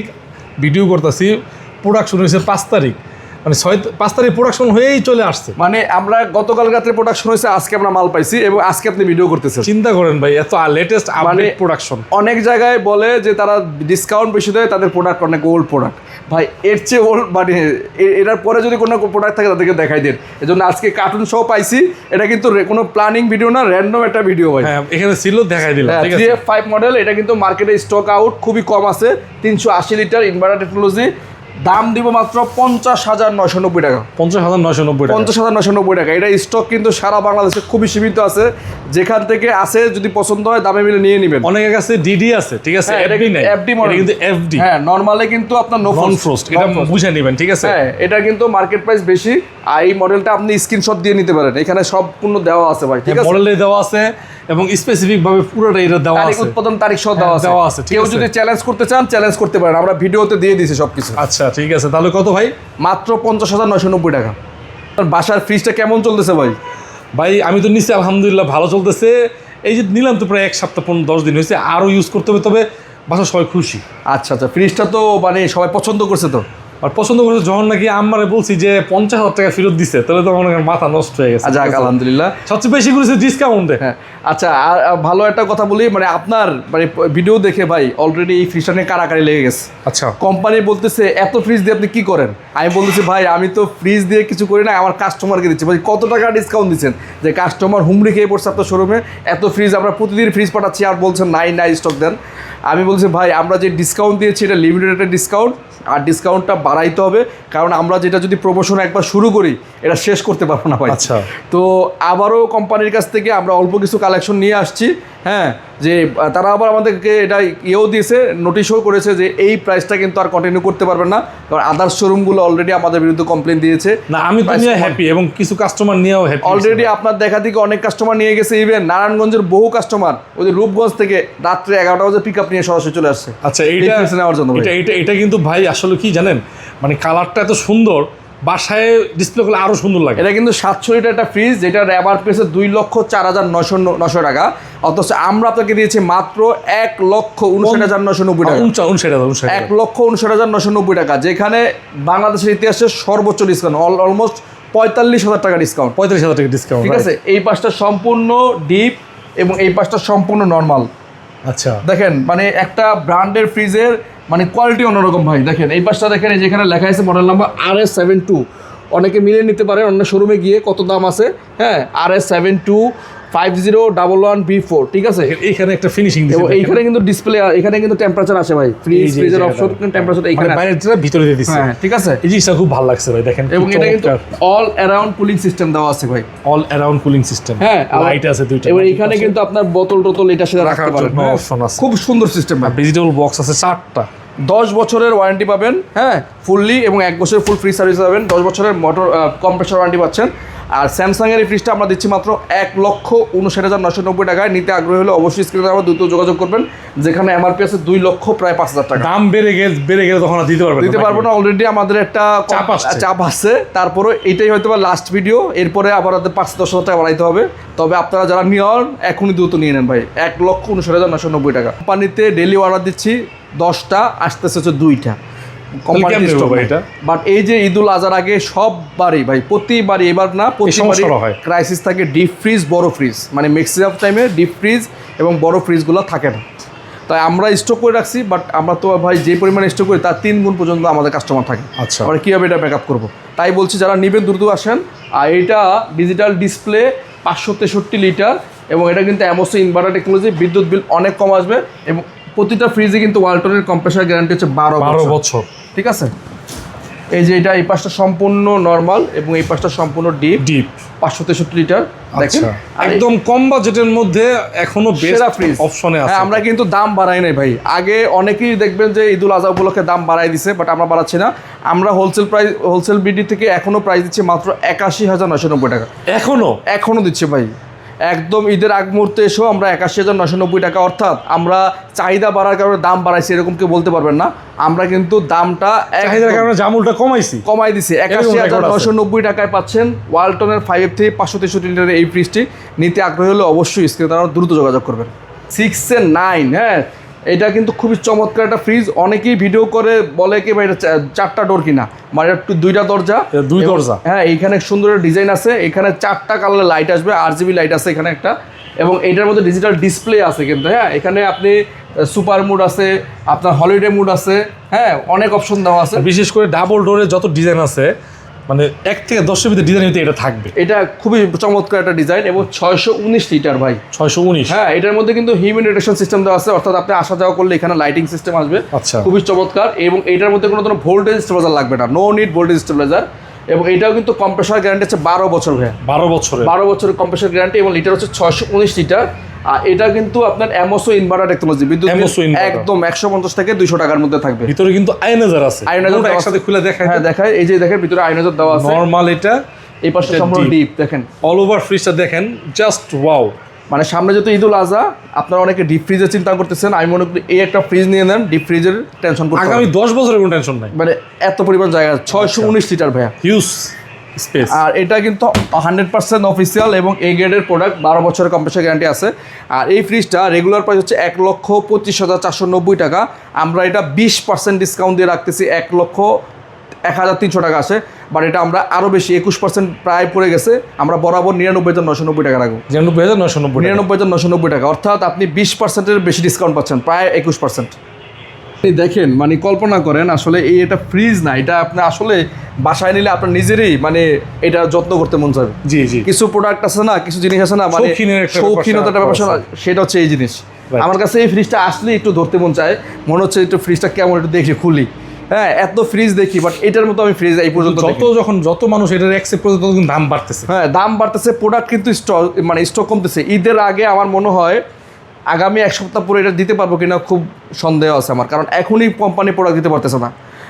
ভিডিও করতেছি, প্রোডাকশন হয়েছে 5 তারিখ, মানে 5 তারিখ প্রোডাকশন হয়েই চলে আসছে। মানে আমরা গতকাল রাত্রে প্রোডাকশন হয়েছে, আজকে আমরা মাল পাইছি এবং আজকে আপনি ভিডিও করতেছেন। চিন্তা করেন ভাই, এত লেটেস্ট আপডেট প্রোডাকশন। অনেক জায়গায় বলে যে তারা ডিসকাউন্ট বেশি দেয়, তাদের প্রোডাক্ট অনেক ওল্ড প্রোডাক্ট। ভাই এর চেয়ে ওল্ড, মানে এটার পরে যদি কোনো প্রোডাক্ট থাকে তাদেরকে দেখাই দেন। এই জন্য আজকে কার্টুন সহ পাইছি। এটা কিন্তু কোনো প্ল্যানিং ভিডিও না, র্যান্ডম একটা ভিডিও ভাই। হ্যাঁ, এখানে ছিল, দেখাই দিলাম। ঠিক আছে, 3F5 মডেল, এটা কিন্তু মার্কেটে স্টক আউট খুবই কম আছে। 380 লিটার ইনভার্টার টেকনোলজি, দাম দিব মাত্র 50,990 টাকা। 50,990 টাকা। 50,990 টাকা। এটা স্টক কিন্তু সারা বাংলাদেশে খুবই সীমিত আছে। যেখান থেকে আসে যদি পছন্দ হয় দামে মিলে নিয়ে নেবেন। অনেকের কাছে ডিডি আছে, ঠিক আছে, এফডি নাই, এফডি মডেল কিন্তু এফডি। হ্যাঁ, নরমালে কিন্তু আপনার নো ফ্রস্ট, এটা বুঝে নেবেন। ঠিক আছে, হ্যাঁ, এটা কিন্তু মার্কেট প্রাইস বেশি। আর এই মডেলটা আপনি স্ক্রিনশট দিয়ে নিতে পারেন, এখানে সম্পূর্ণ দেওয়া আছে ভাই। ঠিক আছে, মডেলে দেওয়া আছে এবং স্পেসিফিক ভাবে পুরোটা এটা দেওয়া আছে, উৎপাদন তারিখ সহ দেওয়া আছে। ঠিক কেউ আছে, যদি চ্যালেঞ্জ করতে চান চ্যালেঞ্জ করতে পারেন, আমরা ভিডিওতে দিয়ে দিয়েছি সবকিছু। আচ্ছা ঠিক আছে, তাহলে কত ভাই? মাত্র 50,990 টাকা। বাসার ফ্রিজটা কেমন চলতেছে ভাই? ভাই আমি তো নিচ্ছি, আলহামদুলিল্লাহ ভালো চলতেছে। এই যে নিলাম তো প্রায় 1 সপ্তাহ 10 দিন হয়েছে, আরও ইউজ করতে হবে, তবে বাসার সবাই খুশি। আচ্ছা আচ্ছা, ফ্রিজটা তো মানে সবাই পছন্দ করছে তো। আর পছন্দ করছে, যখন নাকি আমারে বলছি যে 50,000 টাকা ফেরত দিছে, তাহলে তো আমার মাথা নষ্ট হয়ে গেছে। যাক আলহামদুলিল্লাহ, সবচেয়ে বেশি করেছে ডিসকাউন্টে। হ্যাঁ আচ্ছা, আর ভালো একটা কথা বলি, মানে আপনার মানে ভিডিও দেখে ভাই অলরেডি এই ফ্রিজটা নিয়ে কারাকারি লেগে গেছে। আচ্ছা, কোম্পানি বলতেছে এত ফ্রিজ দিয়ে আপনি কি করেন? আমি বলতেছি ভাই আমি তো ফ্রিজ দিয়ে কিছু করি না, আমার কাস্টমারকে দিচ্ছি। ভাই কত টাকা ডিসকাউন্ট দিচ্ছেন যে কাস্টমার হুমড়ি খেয়ে পড়ছে আপনার শোরুমে? এত ফ্রিজ আমরা প্রতিদিন ফ্রিজ পাঠাচ্ছি আর বলছেন নাই স্টক দেন। আমি বলছি ভাই আমরা যে ডিসকাউন্ট দিয়েছি এটা লিমিটেড একটা ডিসকাউন্ট, আর ডিসকাউন্টটা বাড়াইতে হবে, কারণ আমরা যেটা যদি প্রমোশন একবার শুরু করি এটা শেষ করতে পারবো না ভাই। আচ্ছা, তো আবারও কোম্পানির কাছ থেকে আমরা অল্প কিছু কালেকশন নিয়ে আসছি। হ্যাঁ, যে তারা আবার আমাদেরকে এটা ইয়েও দিয়েছে, নোটিশও করেছে যে এই প্রাইসটা কিন্তু আর কন্টিনিউ করতে পারবেন না, কারণ আদার্স শোরুমগুলো অলরেডি আমাদের বিরুদ্ধে কমপ্লেন দিয়েছে। না আমি তো নিয়ে হ্যাপি এবং কিছু কাস্টমার নিয়েও হ্যাপি। অলরেডি আপনার দেখা দিকে অনেক কাস্টমার নিয়ে গেছে, ইভেন নারায়ণগঞ্জের বহু কাস্টমার ওই যে রূপগঞ্জ থেকে রাত্রে 11টা বাজে পিক আপ নিয়ে সরাসরি চলে আসছে। আচ্ছা, এইটা নেওয়ার জন্য এটা কিন্তু ভাই আসলে কি জানেন, মানে কালারটা এত সুন্দর, বাসায় ডিসপ্লে করলে আরো সুন্দর লাগে। এটা কিন্তু 700 লিটার একটা ফ্রিজ, যেটা এমআরপি 2,04,990 টাকা, অথচ আমরা আপনাকে দিয়েছি মাত্র 1,59,990 টাকা। 1,59,990 টাকা, যেখানে বাংলাদেশের ইতিহাসে সর্বোচ্চ ডিসকাউন্ট, অলমোস্ট 45,000 টাকা ডিসকাউন্ট। 45,000 টাকা ডিসকাউন্ট, ঠিক আছে। এই পাশটা সম্পূর্ণ ডিপ এবং এই পাশটা সম্পূর্ণ নর্মাল। আচ্ছা দেখেন, মানে একটা ব্র্যান্ডের ফ্রিজের মানে কোয়ালিটি অন্যরকম ভাই। দেখেন এই পাশটা, দেখেন এই যেখানে লেখা আছে মডেল নাম্বার RS72, অনেকে মিলিয়ে নিতে পারেন অন্য শোরুমে গিয়ে কত দাম আছে। হ্যাঁ, RS725011B4, ঠিক আছে। এইখানে একটা ফিনিশিং দিয়েছে, এইখানে কিন্তু ডিসপ্লে, এখানে কিন্তু টেম্পারেচার আছে ভাই, ফ্রিজের অপশন টেম্পারেচার এইখানে বাইরে যেটা ভিতরে দিয়ে দিচ্ছে। হ্যাঁ ঠিক আছে, এই জিনিসটা খুব ভালো লাগছে ভাই। দেখেন, এবং এটা কিন্তু অল অ্যারাউন্ড কুলিং সিস্টেম দেওয়া আছে ভাই, অল অ্যারাউন্ড কুলিং সিস্টেম। হ্যাঁ, লাইট আছে দুইটা, এবং এখানে কিন্তু আপনার বোতল এটা সেটা রাখতে পারেন, অপশন আছে। খুব সুন্দর সিস্টেম ভাই। ভেজিটেবল বক্স আছে 4টা। 10 বছরের ওয়ারেন্টি পাবেন, হ্যাঁ ফুললি, এবং 1 বছরের ফুল ফ্রি সার্ভিস পাবেন। 10 বছরের মোটর কম্প্রেসর ওয়ারেন্টি পাচ্ছেন। আর স্যামসাংয়ের এই ফ্রিজটা আমরা দিচ্ছি মাত্র 1,59,990 টাকায়। নিতে আগ্রহী হলে অবশ্যই স্ক্রিনে আমরা দ্রুত যোগাযোগ করবেন, যেখানে এমআরপি আছে 2,05,000 টাকা। দাম বেড়ে গেলে তখন দিতে পারবো না, অলরেডি আমাদের একটা চাপ আছে। তারপরে এটাই হয়তো বা লাস্ট ভিডিও, এরপরে আবার 5-10,000 টাকা বাড়াইতে হবে। তবে আপনারা যারা নেওয়ার এখনই দ্রুত নিয়ে নেন ভাই, 1,59,990 টাকা। কোম্পানিতে ডেলি অর্ডার দিচ্ছি 10টা, আসতেছে হচ্ছে 2টা। বাট এই যে ঈদুল আজহার আগে সববারই ভাই, প্রতিবারই, এবার না প্রতিবারই ক্রাইসিস থাকে ডিপ ফ্রিজ, বড় ফ্রিজ, মানে ম্যাক্সিমাম টাইমে ডিপ ফ্রিজ এবং বড় ফ্রিজগুলো থাকে না। তাই আমরা স্টক করে রাখছি, বাট আমরা তো ভাই যে পরিমাণে স্টক করি তার 3 গুণ পর্যন্ত আমাদের কাস্টমার থাকে। আচ্ছা, আমরা কীভাবে এটা ব্যাক আপ করবো? তাই বলছি যারা নেবেন দ্রুত আসেন। আর এটা ডিজিটাল ডিসপ্লে, 563 লিটার, এবং এটা কিন্তু অ্যামোসি ইনভার্টার টেকনোলজি, বিদ্যুৎ বিল অনেক কম আসবে, এবং প্রতিটা ফ্রিজে কিন্তু ওয়ালটনের কম্প্রেসার গ্যারান্টি হচ্ছে 12 বছর। ঠিক আছে, এই যে এটা এই পাশটা সম্পূর্ণ নরমাল এবং এই পাশটা সম্পূর্ণ ডিপ 563 লিটার। দেখেন একদম কম বাজেটের মধ্যে এখনো বেস্ট অপশনে আছে। হ্যাঁ, আমরা কিন্তু দাম বাড়াই নাই ভাই। আগে অনেকেই দেখবেন যে ঈদুল আজহা উপলক্ষে দাম বাড়াই দিছে, বাট আমরা বাড়াচ্ছি না। আমরা হোলসেল বিডি থেকে এখনো প্রাইস দিচ্ছি মাত্র 81,990 টাকা। এখনো দিচ্ছে ভাই, একদম ঈদের আগ মুহূর্তে এসেও আমরা 81,990 টাকা। অর্থাৎ আমরা চাহিদা বাড়ার কারণে দাম বাড়াইছি এরকম কেউ বলতে পারবেন না। আমরা কিন্তু দামটা চাহিদার কারণে জামুলটা কমাই দিছি। 81,990 টাকায় পাচ্ছেন ওয়ালটনের 5F3 563 লিটারের এই ফ্রিজটি। নিতে আগ্রহী হলে অবশ্যই স্ক্রিনে দ্রুত যোগাযোগ করবেন। 6 এর 9, হ্যাঁ এটা কিন্তু খুবই চমৎকার একটা ফ্রিজ। অনেকেই ভিডিও করে বলে কি ভাই এটা 4টা ডোর কিনা, মানে একটু 2টা দরজা, 2 দরজা। হ্যাঁ, এইখানে সুন্দর ডিজাইন আছে, এখানে 4টা কালারের লাইট আসবে, RGB লাইট আছে এখানে একটা, এবং এইটার মধ্যে ডিজিটাল ডিসপ্লে আছে কিন্তু। হ্যাঁ, এখানে আপনি সুপার মুড আছে, আপনার হলিডে মুড আছে, হ্যাঁ, অনেক অপশন দেওয়া আছে। বিশেষ করে ডাবল ডোরে যত ডিজাইন আছে, মানে 1 থেকে 10 এর ভিতরে ডিজাইন হতে এটা থাকবে। এটা খুবই চমৎকার একটা ডিজাইন এবং 619 লিটার ভাই। 619। হ্যাঁ, এটার মধ্যে কিন্তু হিউম্যান রোটেশন সিস্টেম দেওয়া আছে, অর্থাৎ আপনি আসা যাওয়া করলে এখানে লাইটিং সিস্টেম আসবে। আচ্ছা, খুবই চমৎকার। এবং এটার মধ্যে কোনো ধরনের ভোল্টেজ স্টেবিলাইজার লাগবে না, নো নিড ভোল্টেজ স্টেবিলাইজার। এবং এটাও কিন্তু কম্প্রেসার গ্যারান্টি হচ্ছে 12 বছর ভাই। 12 বছরের কম্প্রেসার গ্যারান্টি, এবং লিটার হচ্ছে 619 লিটার। আর এটা কিন্তু আপনার অ্যামোসো ইনভার্টার টেকনোলজি, বিদ্যুৎ একদম 150 থেকে 200 টাকার মধ্যে থাকবে। ভিতরে কিন্তু আয়নাজার আছে, আয়নাজার একসাথে খুলে দেখায়। হ্যাঁ, দেখায়, এই যে দেখেন ভিতরে আয়নাজার দেওয়া আছে। নরমাল এটা, এই পাশটা সম্পূর্ণ ডিপ, দেখেন অল ওভার ফ্রিজটা দেখেন, জাস্ট ওয়াও। মানে সামনে যেহেতু ঈদুল আজহা, আপনারা অনেকে ডিপ ফ্রিজের চিন্তা করতেছেন, আমি মনে করি এই একটা ফ্রিজ নিয়ে নেন, ডিপ ফ্রিজের টেনশন করতে আগামী 10 বছরের কোনো টেনশন নাই। মানে এত পরিমাণ জায়গা, 619 লিটার ভাইয়া, হিউজ স্পেস। আর এটা কিন্তু 100% অফিসিয়াল এবং এ গ্রেডের প্রোডাক্ট, 12 বছরের কম্প্রেসার গ্যারান্টি আছে। আর এই ফ্রিজটা রেগুলার প্রাইস হচ্ছে 1,25,490 টাকা। আমরা এটা 20% ডিসকাউন্ট দিয়ে রাখতেছি, 1,01,300 টাকা আসে। বাট এটা আমরা আরও বেশি 21% প্রায় পড়ে গেছে, আমরা বরাবর 99,990 টাকা রাখবো। 99,990 টাকা, অর্থাৎ আপনি 20%-এর বেশি ডিসকাউন্ট পাচ্ছেন, প্রায় 21%। দেখেন, মানে কল্পনা করেন, আসলে এই এটা ফ্রিজ না, এটা আপনি আসলে বাসায় নিলে আপনার নিজেরই মানে এটা যত্ন করতে মন চাবে। জি জি, কিছু প্রোডাক্ট আছে না, কিছু জিনিস আছে না, মানে শৌখিনতার ব্যাপার, সেটা হচ্ছে এই জিনিস। আমার কাছে এই ফ্রিজটা আসলে একটু ধরতে মন চায়, মনে হচ্ছে একটু ফ্রিজটা কেমন, একটু দেখি খুলি। হ্যাঁ, এত ফ্রিজ দেখি, বাট এটার মতো আমি ফ্রিজ এই পর্যন্ত যত মানুষ এটার অ্যাকসেপ্ট করতে, তত দাম বাড়তেছে। হ্যাঁ, দাম বাড়তেছে, প্রোডাক্ট কিন্তু স্টক কমতেছে। ঈদের আগে আমার মনে হয় আগামী 1 সপ্তাহ পরে এটা দিতে পারবো কিনা খুব সন্দেহ আছে আমার, কারণ এখনই কোম্পানি প্রোডাক্ট দিতে পারতেছে না।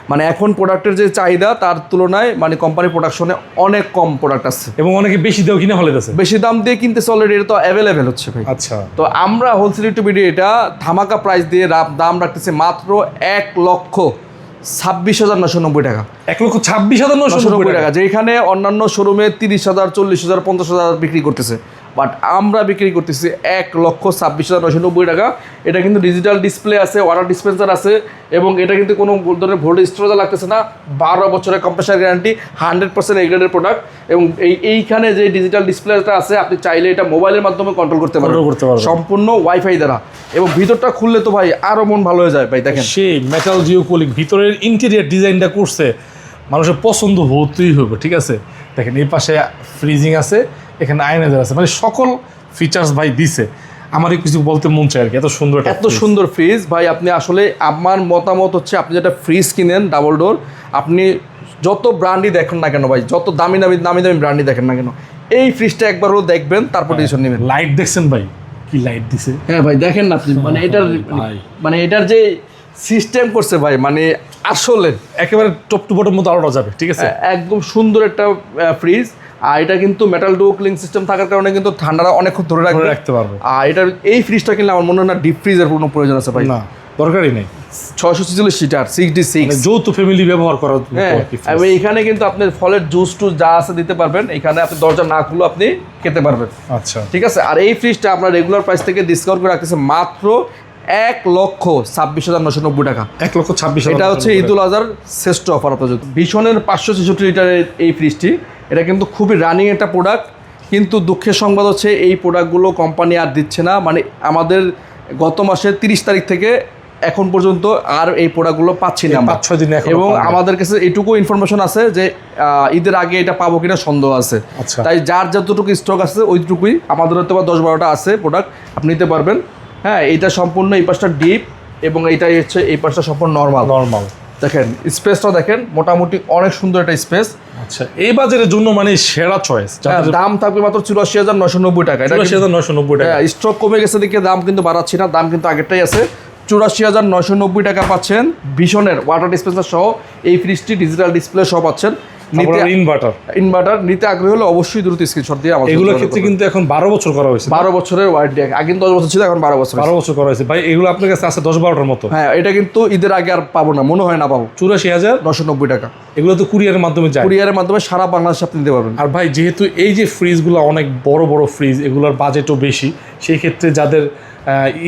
মানে এখন প্রোডাক্টের যে চাহিদা তার তুলনায় মানে কোম্পানির প্রোডাকশনে অনেক কম প্রোডাক্ট আছে, এবং অনেকে বেশি দাম কিনে হলে যাচ্ছে, বেশি দাম দিয়ে কিনতেছে অলরেডি, এটা তো অ্যাভেলেবেল হচ্ছে ভাই। আচ্ছা, তো আমরা হোলসেল ইউটিউবে এটা ধামাকা প্রাইস দিয়ে দাম রাখতেছে মাত্র 1,26,990 টাকা। 1,26,990 টাকা, যেখানে অন্যান্য শোরুমে 30,000, 40,000, 50,000 বিক্রি করতেছে, বাট আমরা বিক্রি করতেছি 1,26,990 টাকা। এটা কিন্তু ডিজিটাল ডিসপ্লে আছে, ওয়াটার ডিসপেন্সার আছে, এবং এটা কিন্তু কোনো ধরনের ভোল্টেজ স্টোরেজ লাগতেছে না। 12 বছরের কম্প্রেসার গ্যারান্টি, 100% এ গ্রেডের প্রোডাক্ট। এবং এইখানে যে ডিজিটাল ডিসপ্লেটা আছে, আপনি চাইলে এটা মোবাইলের মাধ্যমে কন্ট্রোল করতে পারবেন সম্পূর্ণ ওয়াইফাই দ্বারা। এবং ভিতরটা খুললে তো ভাই আরও মন ভালো হয়ে যায় ভাই। দেখেন সেই মেটাল জিওকুলিং ভিতরের ইন্টেরিয়ার ডিজাইনটা করছে, মানুষের পছন্দ হতেই হবে। ঠিক আছে, দেখেন এই পাশে ফ্রিজিং আছে, এখানে আয়নাজার আছে, মানে সকল ফিচার্স ভাই দিছে। আমার কিছু বলতে মন চায় আর কি, এত সুন্দর ফ্রিজ ভাই। আপনি আসলে, আমার মতামত হচ্ছে, আপনি যেটা ফ্রিজ কিনেন ডাবল ডোর, আপনি যত ব্র্যান্ডই দেখেন না কেন ভাই, যত দামি ব্র্যান্ডই দেখেন না কেন, এই ফ্রিজটা একবার হলো দেখবেন, তারপর ডিসিশন নেবেন। লাইট দেখছেন ভাই, কি লাইট দিছে। হ্যাঁ ভাই, দেখেন না আপনি, মানে এটার যে সিস্টেম করছে ভাই, মানে আসলে একেবারে টপ টু বটম মতো আলোটা যাবে। ঠিক আছে, একদম সুন্দর একটা ফ্রিজ। আর এটা কিন্তু মেটাল ডুও কুলিং সিস্টেম থাকার কারণে কিন্তু ঠান্ডাটা অনেকক্ষণ ধরে রাখতে পারবে। আর এটার এই ফ্রিজটা কিনলে আমার মনে হয় না ডিপ ফ্রিজের কোনো প্রয়োজন আছে ভাই, না, দরকারই নেই। 646 লিটার 66, যৌথ ফ্যামিলি ব্যবহার করা। এবং এখানে কিন্তু আপনি ফলের জুস টুস যা আছে দিতে পারবেন, এখানে আপনি দরজা না খুলে আপনি খেতে পারবেন। আচ্ছা, ঠিক আছে। আর এই ফ্রিজটা আপনার রেগুলার প্রাইস থেকে ডিসকাউন্ট করে রাখতেছে মাত্র 1,26,990 টাকা। 1,26,000, এটা হচ্ছে ঈদুল আজহার শ্রেষ্ঠ অফার আপনাদের। ভীষণের 566 লিটারের এই ফ্রিজটি, এটা কিন্তু খুবই রানিং একটা প্রোডাক্ট, কিন্তু দুঃখের সংবাদ হচ্ছে এই প্রোডাক্টগুলো কোম্পানি আর দিচ্ছে না। মানে আমাদের গত মাসের 30 তারিখ থেকে এখন পর্যন্ত আর এই প্রোডাক্টগুলো পাচ্ছি না, 5-6 দিন। এবং আমাদের কাছে এইটুকু ইনফরমেশন আছে যে ঈদের আগে এটা পাবো কিনা সন্দেহ আছে। তাই যার যতটুকু স্টক আছে ওইটুকুই, আমাদের হয়তো বা 10-12টা আছে প্রোডাক্ট, আপনি নিতে পারবেন। হ্যাঁ, এইটা সম্পূর্ণ এই পাশটা ডিপ, এবং এইটাই হচ্ছে এই পাশটা সম্পূর্ণ নর্মাল। দেখেন স্পেসটা দেখেন, মোটামুটি অনেক সুন্দর একটা স্পেস। আচ্ছা, এই বাজারের জন্য মানে সেরা চয়েস। দাম থাকবে মাত্র 84,990 টাকা। 84,990 টাকা। স্টক কমে গেছে দেখে দাম কিন্তু বাড়াচ্ছি না, দাম কিন্তু আগেরটাই আছে। 84,990 টাকা পাচ্ছেন ভীষণের ওয়াটার ডিসপেন্সার সহ। এই ফ্রিজটি ডিজিটাল ডিসপ্লে সহ পাচ্ছেন। ইনভার্টার নিতে আগ্রহী হলে অবশ্যই দ্রুত স্ক্রিনশট দিয়ে আমাদের এগুলোর ক্ষেত্রে কিন্তু এখন 12 বছর করা হয়েছে, 12 বছরের ওয়ারেন্টি। আগে 10 বছর ছিল, এখন 12 বছর করা হয়েছে ভাই। এগুলো আপনার কাছে আছে 10-12টার মতো? হ্যাঁ, এটা কিন্তু ঈদের আগে আর পাবো না, মনে হয় না পাবো। 84,990 টাকা। এগুলো তো কুরিয়ারের মাধ্যমে যায়, কুরিয়ারের মাধ্যমে সারা বাংলাদেশে আপনি নিতে পারবেন। আর ভাই যেহেতু এই যে ফ্রিজগুলো অনেক বড় বড় ফ্রিজ, এগুলোর বাজেটও বেশি, সেই ক্ষেত্রে যাদের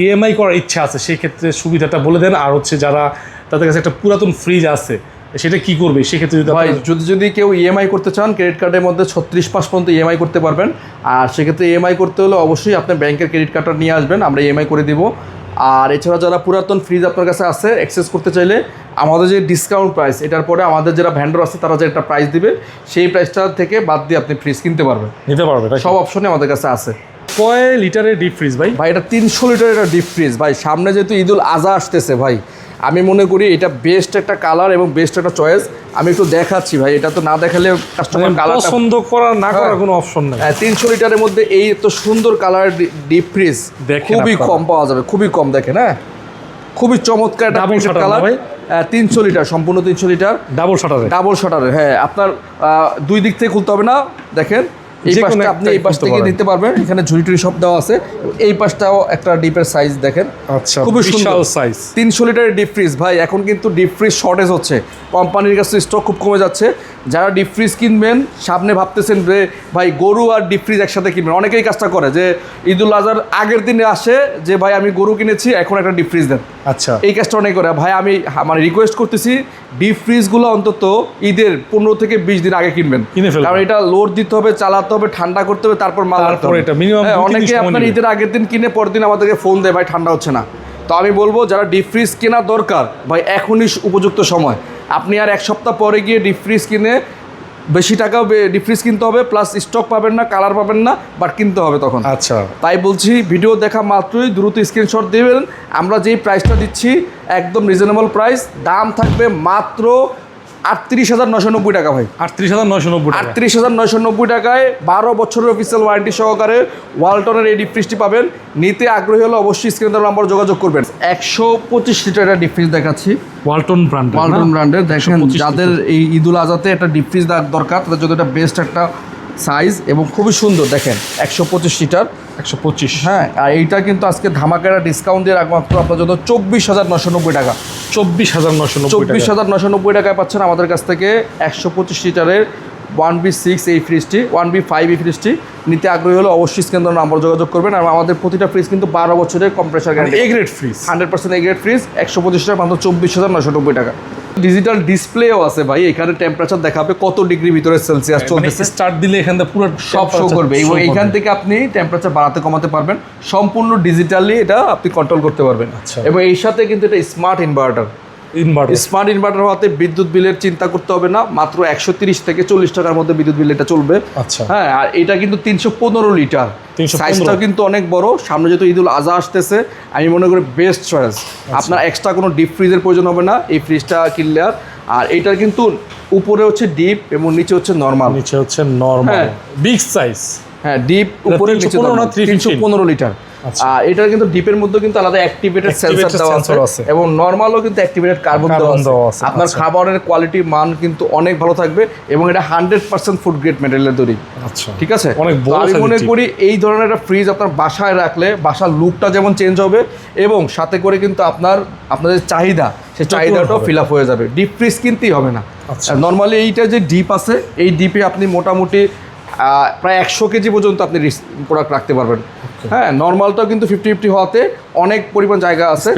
ইএমআই করার ইচ্ছা আছে সেই ক্ষেত্রে সুবিধাটা বলে দেন। আর হচ্ছে যারা তাদের কাছে একটা পুরাতন ফ্রিজ আছে সেটা কি করবে সেক্ষেত্রে? ভাই যদি কেউ ইএমআই করতে চান, ক্রেডিট কার্ডের মধ্যে 36 মাস পর্যন্ত ইএমআই করতে পারবেন। আর সেক্ষেত্রে ইএমআই করতে হলে অবশ্যই আপনার ব্যাংকের ক্রেডিট কার্ডটা নিয়ে আসবেন, আমরা ইএমআই করে দিব। আর এছাড়া যারা পুরাতন ফ্রিজ আপনার কাছে আছে এক্সচেঞ্জ করতে চাইলে আমাদের যে ডিসকাউন্ট প্রাইস, এটার পরে আমাদের যারা ভ্যান্ডার আছে তারা যে একটা প্রাইস দিবে সেই প্রাইসটা থেকে বাদ দিয়ে আপনি ফ্রিজ কিনতে পারবেন, সব অপশনে আমাদের কাছে আছে। কয় লিটারের ডিপ ফ্রিজ ভাই? ভাই এটা 300 লিটারের একটা ডিপ ফ্রিজ ভাই। সামনে যেহেতু ঈদুল আজহা আসতেছে ভাই, আমি মনে করি এটা বেস্ট একটা কালার এবং বেস্ট একটা চয়েস। আমি একটু দেখাচ্ছি ভাই, এটা তো না দেখালে কাস্টমার কালার পছন্দ করার না করার কোনো অপশন নেই। 300 লিটারের মধ্যে এই এত সুন্দর কালার ডিপ ফ্রিজ খুবই কম পাওয়া যাবে, খুবই কম। দেখেন, হ্যাঁ, খুবই চমৎকার একটা কালার। 300 লিটার, সম্পূর্ণ 300 লিটার, ডাবল শাটারের। হ্যাঁ, আপনার দুই দিক থেকে খুলতে হবে না। দেখেন, এই পাশটা আপনি এই পাশ থেকে নিতে পারবেন, এখানে ঝুড়ি টুড়ি সব দেওয়া আছে। এই পাশটাও একটা ডিপের সাইজ দেখেন, আচ্ছা, খুবই সুন্দর সাইজ। 300 লিটারের ডিপ ফ্রিজ ভাই, এখন কিন্তু ডিপ ফ্রিজ শর্টেজ হচ্ছে, কোম্পানির কাছে স্টক খুব কমে যাচ্ছে। যারা ডিপ ফ্রিজ কিনবেন, সামনে ভাবতেছেন যে ভাই গরু আর ডিপ ফ্রিজ একসাথে কিনবেন, অনেকেই কাজটা করে যে ঈদুল আজহার আগের দিনে আসে যে ভাই আমি গরু কিনেছি, এখন একটা ডিপ ফ্রিজ দেন। আচ্ছা, এই কাজটা অনেক করে। ভাই আমি মানে রিকোয়েস্ট করতেছি, ডিপ ফ্রিজগুলো অন্তত ঈদের 15 থেকে 20 দিন আগে কিনবেন, কারণ এটা লোড দিতে হবে, চালাতে হবে, ঠান্ডা করতে হবে, তারপর মাল রাখতে হবে। অনেকে আপনার ঈদের আগের দিন কিনে পরের দিন আমাদেরকে ফোন দেয় ভাই ঠান্ডা হচ্ছে না। তো আমি বলবো যারা ডিপ ফ্রিজ কেনা দরকার ভাই, এখনই উপযুক্ত সময়। আপনি আর এক সপ্তাহ পরে গিয়ে ডিপ ফ্রিজ কিনে বেশি টাকাও ডিপ ফ্রিজ কিনতে হবে, প্লাস স্টক পাবেন না, কালার পাবেন না, বাট কিনতে হবে তখন। আচ্ছা, তাই বলছি ভিডিও দেখা মাত্রই দ্রুত স্ক্রিনশট দেবেন। আমরা যেই প্রাইসটা দিচ্ছি একদম রিজনেবল প্রাইস, দাম থাকবে মাত্র 38,990 টাকা ভাই। 38,990 টাকায় 12 বছরের অফিসিয়াল ওয়ারেন্টি সহকারে ওয়ালটনের এই ডিপ ফ্রিজটি পাবেন। নিতে আগ্রহী হলে অবশ্যই স্ক্রিনের নাম্বার যোগাযোগ করবেন। 125 লিটারের ডিপ ফ্রিজ দেখাচ্ছি, ওয়ালটন ব্র্যান্ডের। দেখেন, যাদের এই ঈদুল আজহাতে একটা ডিপ ফ্রিজ দরকার তাদের জন্য এটা বেস্ট একটা সাইজ এবং খুবই সুন্দর। দেখেন, 125 লিটার, 125। হ্যাঁ, আর এইটা কিন্তু আজকে ধামাকাটা ডিসকাউন্ট দিয়ে রাখবো মাত্র আপনার জন্য 24,990 টাকা। 24,990 টাকায় পাচ্ছেন আমাদের কাছ থেকে 125 লিটারের 1B6 এই ফ্রিজটি, 1B5 এই ফ্রিজটি। নিতে আগ্রহী হলে অবশ্যই স্ক্রিনের নাম্বার যোগাযোগ করবেন। আর আমাদের প্রতিটা ফ্রিজ কিন্তু 12 বছরের compressor guarantee, A grade fridge, 100% A grade fridge. 125 টাকা মাত্র 24,990 টাকা। ডিজিটাল ডিসপ্লেও আছে ভাই, এখানে টেম্পারেচার দেখাবে কত ডিগ্রি ভিতরে সেলসিয়াস চলতেছে। স্টার্ট দিলে এখান থেকে পুরো সব শো করবে এবং এইখান থেকে আপনি টেম্পারেচার বাড়াতে কমাতে পারবেন, সম্পূর্ণ ডিজিটালি এটা আপনি কন্ট্রোল করতে পারবেন। এবং এই সাথে কিন্তু এটা স্মার্ট ইনভার্টার হওয়াতে বিদ্যুৎ বিলের চিন্তা করতে হবে না। মাত্র 130 থেকে 40 টাকার মধ্যে বিদ্যুৎ বিল এটা চলবে। আচ্ছা, হ্যাঁ, আর এটা কিন্তু 315 লিটার, সাইজটাও কিন্তু অনেক বড়। সামনে যেহেতু ঈদুল আজহা আসতেছে, আমি মনে করি বেস্ট চয়েস। আপনার এক্সট্রা কোনো ডিপ ফ্রিজের প্রয়োজন হবে না এই ফ্রিজটা কিনলে। আর এইটার কিন্তু উপরে হচ্ছে ডিপ এবং নিচে হচ্ছে নর্মাল, বিগ সাইজ। হ্যাঁ, ডিপ উপরে নিচে 315 লিটার। আর এটার কিন্তু ডিপের মধ্যে কিন্তু আলাদা অ্যাক্টিভেটেড সেন্সর দেওয়া আছে এবং নরমালও কিন্তু অ্যাক্টিভেটেড কার্বন দেওয়া আছে। আপনার খাবারের কোয়ালিটি মান কিন্তু অনেক ভালো থাকবে এবং এটা 100% ফুড গ্রেড ম্যাটেরিয়ালের তৈরি। আচ্ছা, ঠিক আছে। আমি মনে করি এই ধরনের একটা ফ্রিজ আপনার বাসায় রাখলে বাসার লুকটা যেমন চেঞ্জ হবে এবং সাথে করে কিন্তু আপনাদের চাহিদা, সেই চাহিদাটাও ফিল আপ হয়ে যাবে। ডিপ ফ্রিজ কিনতেই হবে না। নর্মালি এইটা যে ডিপ আছে, এই ডিপে আপনি মোটামুটি প্রায় 100 কেজি পর্যন্ত আপনি প্রোডাক্ট রাখতে পারবেন। হ্যাঁ, নর্মালটাও কিন্তু 50-50 হওয়াতে অনেক পরিমাণ জায়গা আছে।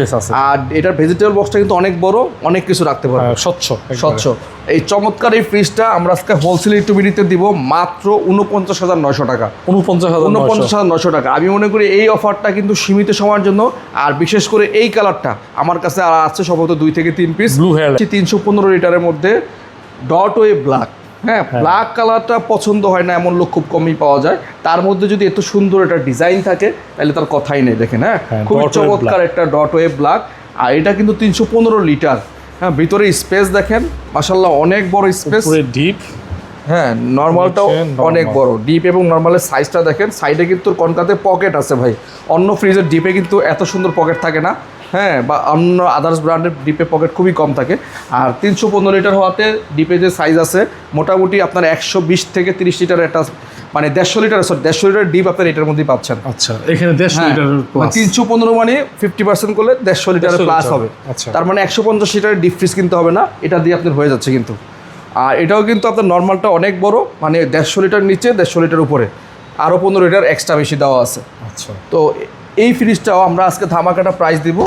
আর এটার ভেজিটেবল বক্সটা কিন্তু অনেক বড়, অনেক কিছু রাখতে পারবে, স্বচ্ছ। এই চমৎকার এই ফ্রিজটা আমরা আজকে হোলসেল ইউটিউবিতে দিব মাত্র 49,900 টাকা। 49,900 টাকা। আমি মনে করি এই অফারটা কিন্তু সীমিত সময়ের জন্য। আর বিশেষ করে এই কালারটা আমার কাছে আর আছে সম্ভবত 2 থেকে 3 পিস। 315 লিটারের মধ্যে ডট ওয়ে ব্ল্যাক। হ্যাঁ, ব্ল্যাক কালারটা পছন্দ হয় না এমন লোক খুব কমই পাওয়া যায়। তার মধ্যে যদি এত সুন্দর একটা ডিজাইন থাকে তাহলে তার কথাই নেই। দেখেন, হ্যাঁ, খুব চমৎকার একটা ডট ওয়ে ব্ল্যাক। আর এটা কিন্তু 315 লিটার। হ্যাঁ, ভিতরে স্পেস দেখেন, মাশাআল্লাহ অনেক বড় স্পেস, ডিপ। হ্যাঁ, নর্মালটাও অনেক বড়। ডিপ এবং নর্মালের সাইজটা দেখেন, সাইডে কিন্তু কনকাতে পকেট আছে ভাই। অন্য ফ্রিজের ডিপে কিন্তু এত সুন্দর পকেট থাকে না। হ্যাঁ, বা অন্য আদার্স ব্র্যান্ডের ডিপে পকেট খুবই কম থাকে। আর 315 লিটার হওয়াতে ডিপে যে সাইজ আছে মোটামুটি আপনার 120 থেকে 30 লিটার একটা মানে 150 লিটার ডিপ আপনার এটার মধ্যেই পাচ্ছেন। আচ্ছা, এখানে 150 লিটার 315 মানে 50% করলে 150 লিটার প্লাস হবে। আচ্ছা, তার মানে 150 লিটারের ডিপ ফ্রিজ কিনতে হবে না, এটা দিয়ে আপনার হয়ে যাচ্ছে কিন্তু। আর এটাও কিন্তু আপনার নর্মালটা অনেক বড়, মানে 150 লিটার নিচে 150 লিটার উপরে আরও 15 লিটার এক্সট্রা বেশি দেওয়া আছে। আচ্ছা, তো এই ফ্রিজটাও আমরা আজকে ধামাকাটা প্রাইস দিব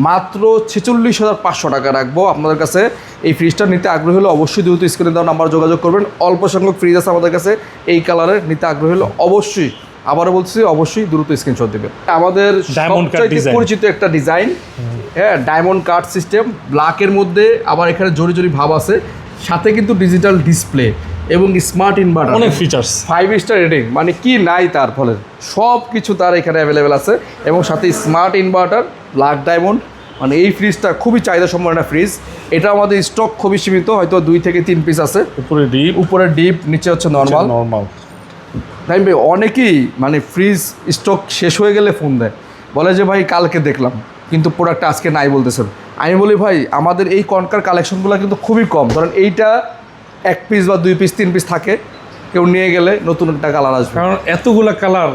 মাত্র 46,500 টাকা রাখবো আপনাদের কাছে। এই ফ্রিজটা নিতে আগ্রহী হলে অবশ্যই দ্রুত স্ক্রিনে দেওয়া নাম্বার যোগাযোগ করবেন। অল্প সংখ্যক ফ্রিজ আছে আমাদের কাছে এই কালারের, নিতে আগ্রহী হলে অবশ্যই, আবারও বলছি, অবশ্যই দ্রুত স্ক্রিনশট দেবেন। আমাদের সবচাইতে পরিচিত একটা ডিজাইন, হ্যাঁ, ডায়মন্ড কাট সিস্টেম, ব্ল্যাকের মধ্যে আবার এখানে জরি জরি ভাব আছে, সাথে কিন্তু ডিজিটাল ডিসপ্লে এবং স্মার্ট ইনভার্টার, অনেক ফিচার্স, 5 স্টার রেটিং, মানে কি নাই তার ফলে সব কিছু তার এখানে অ্যাভেলেবেল আছে। এবং সাথে স্মার্ট ইনভার্টার, ব্ল্যাক ডায়মন্ড, মানে এই ফ্রিজটা খুবই চাহিদা সম্পন্ন একটা ফ্রিজ। এটা আমাদের স্টক খুবই সীমিত, হয়তো 2 থেকে 3 পিস আছে। উপরে ডিপ, নিচে হচ্ছে নর্মাল। তাই অনেকেই মানে ফ্রিজ স্টক শেষ হয়ে গেলে ফোন দেয়, বলে যে ভাই কালকে দেখলাম কিন্তু প্রোডাক্ট আজকে নাই বলতেছেন। আমি বলি ভাই আমাদের এই কনকার কালেকশনগুলো কিন্তু খুবই কম, ধরেন এইটা 1 পিস বা 2 পিস 3 পিস থাকে, কেউ নিয়ে গেলে নতুন একটা কালার আসবে, কারণ এতগুলো কালার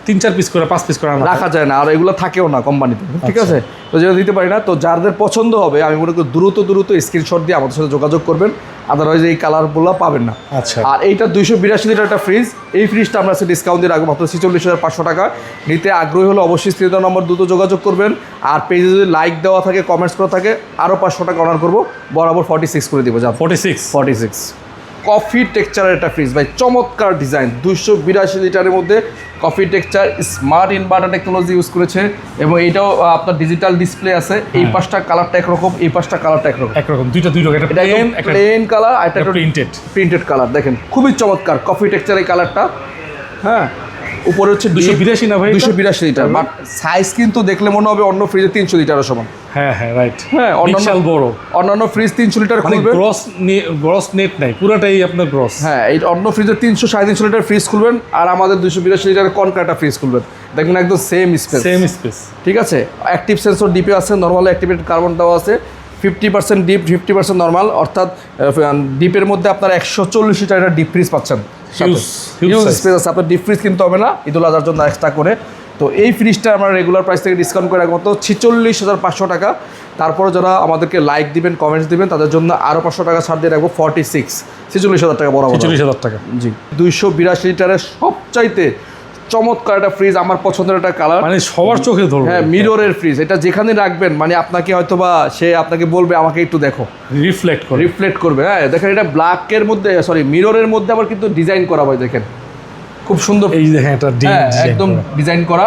3-4 পিস করে 5 পিস করে রাখা যায় না, আর এগুলো থাকেও না কোম্পানিতে, ঠিক আছে। তো যেটা দিতে পারি না, তো যাদের পছন্দ হবে আমি মনে করি দ্রুত স্ক্রিনশট দিয়ে আমাদের সাথে যোগাযোগ করবেন, আদারওয়াইজ এই কালারগুলো পাবেন না। আচ্ছা, আর এইটা 282 লিটার একটা ফ্রিজ, এই ফ্রিজটা আমরা ডিসকাউন্ট দিয়ে রাখবো মাত্র 46,500 টাকা। নিতে আগ্রহী হলে অবশ্যই স্ক্রিনে দেওয়া নম্বর দ্রুত যোগাযোগ করবেন। আর পেজে যদি লাইক দেওয়া থাকে, কমেন্টস করা থাকে, আরও 500 টাকা অনার করবো, বরাবর 46 করে দিব। যা 46 কফি টেক্সচারের একটা ফ্রিজ ভাই, চমৎকার ডিজাইন, 282 লিটারের মধ্যে coffee texture, smart inverter technology use করেছে এবং এইটাও আপনার ডিজিটাল ডিসপ্লে আছে। এই পাঁচটা কালারটা একরকম, এই পাঁচটা কালারটা একরকম, দুইটা প্লেন কালার আর একটা প্রিন্টেড কালার। দেখেন খুবই চমৎকার কফি টেক্সচার এই কালারটা। হ্যাঁ, উপরে হচ্ছে 282 না ভাই, 282 লিটার, বাট সাইজ কিন্তু দেখলে মনে হবে অন্য ফ্রিজে 300 লিটারের সমান। হ্যাঁ, রাইট। হ্যাঁ, অন্যান্য ফ্রিজ 300 লিটার খুলবেন, গ্রস নেট নাই, পুরোটাই আপনার গ্রস। হ্যাঁ, এই অন্য ফ্রিজে 300-350 লিটার ফ্রিজ খুলবেন, আর আমাদের 282 লিটারের কনকাটা ফ্রিজ খুলবেন, দেখবেন একদম সেম স্পেস। ঠিক আছে, অ্যাক্টিভ সেন্সর ডিপে আছে, নর্মাল অ্যাক্টিভেটেড কার্বন দেওয়া আছে, 50% ডিপ 50% নর্মাল, অর্থাৎ ডিপের মধ্যে আপনার 140 লিটার একটা ডিপ ফ্রিজ পাচ্ছেন। হিউজ স্পেস আছে, আপনার ডিপ ফ্রিজ কিনতে হবে না ঈদুল আজহার জন্য এক্সট্রা করে। তো এই ফ্রিজটা আমরা রেগুলার প্রাইস থেকে ডিসকাউন্ট করে রাখবো 46,500 টাকা। তারপরে যারা আমাদেরকে লাইক দিবেন, কমেন্টস দিবেন, তাদের জন্য আরও 500 টাকা ছাড় দিয়ে রাখবো 46,000 টাকা বরাবর। 46,000 টাকা, জি। 282 লিটারের সবচাইতে চমৎকার একটা ফ্রিজ, আমার পছন্দের একটা কালার, মানে সবার চোখে ধরবে। হ্যাঁ, মিররের ফ্রিজ, এটা যেখানে রাখবেন মানে আপনাকে হয়তো বা সে আপনাকে বলবে আমাকে একটু দেখো, রিফ্লেক্ট করবে। হ্যাঁ, দেখেন এটা ব্ল্যাকের মধ্যে, সরি মিররের মধ্যে আবার কিন্তু ডিজাইন করা হয়, দেখেন খুব সুন্দর, এই দেখেন এটা একদম ডিজাইন করা,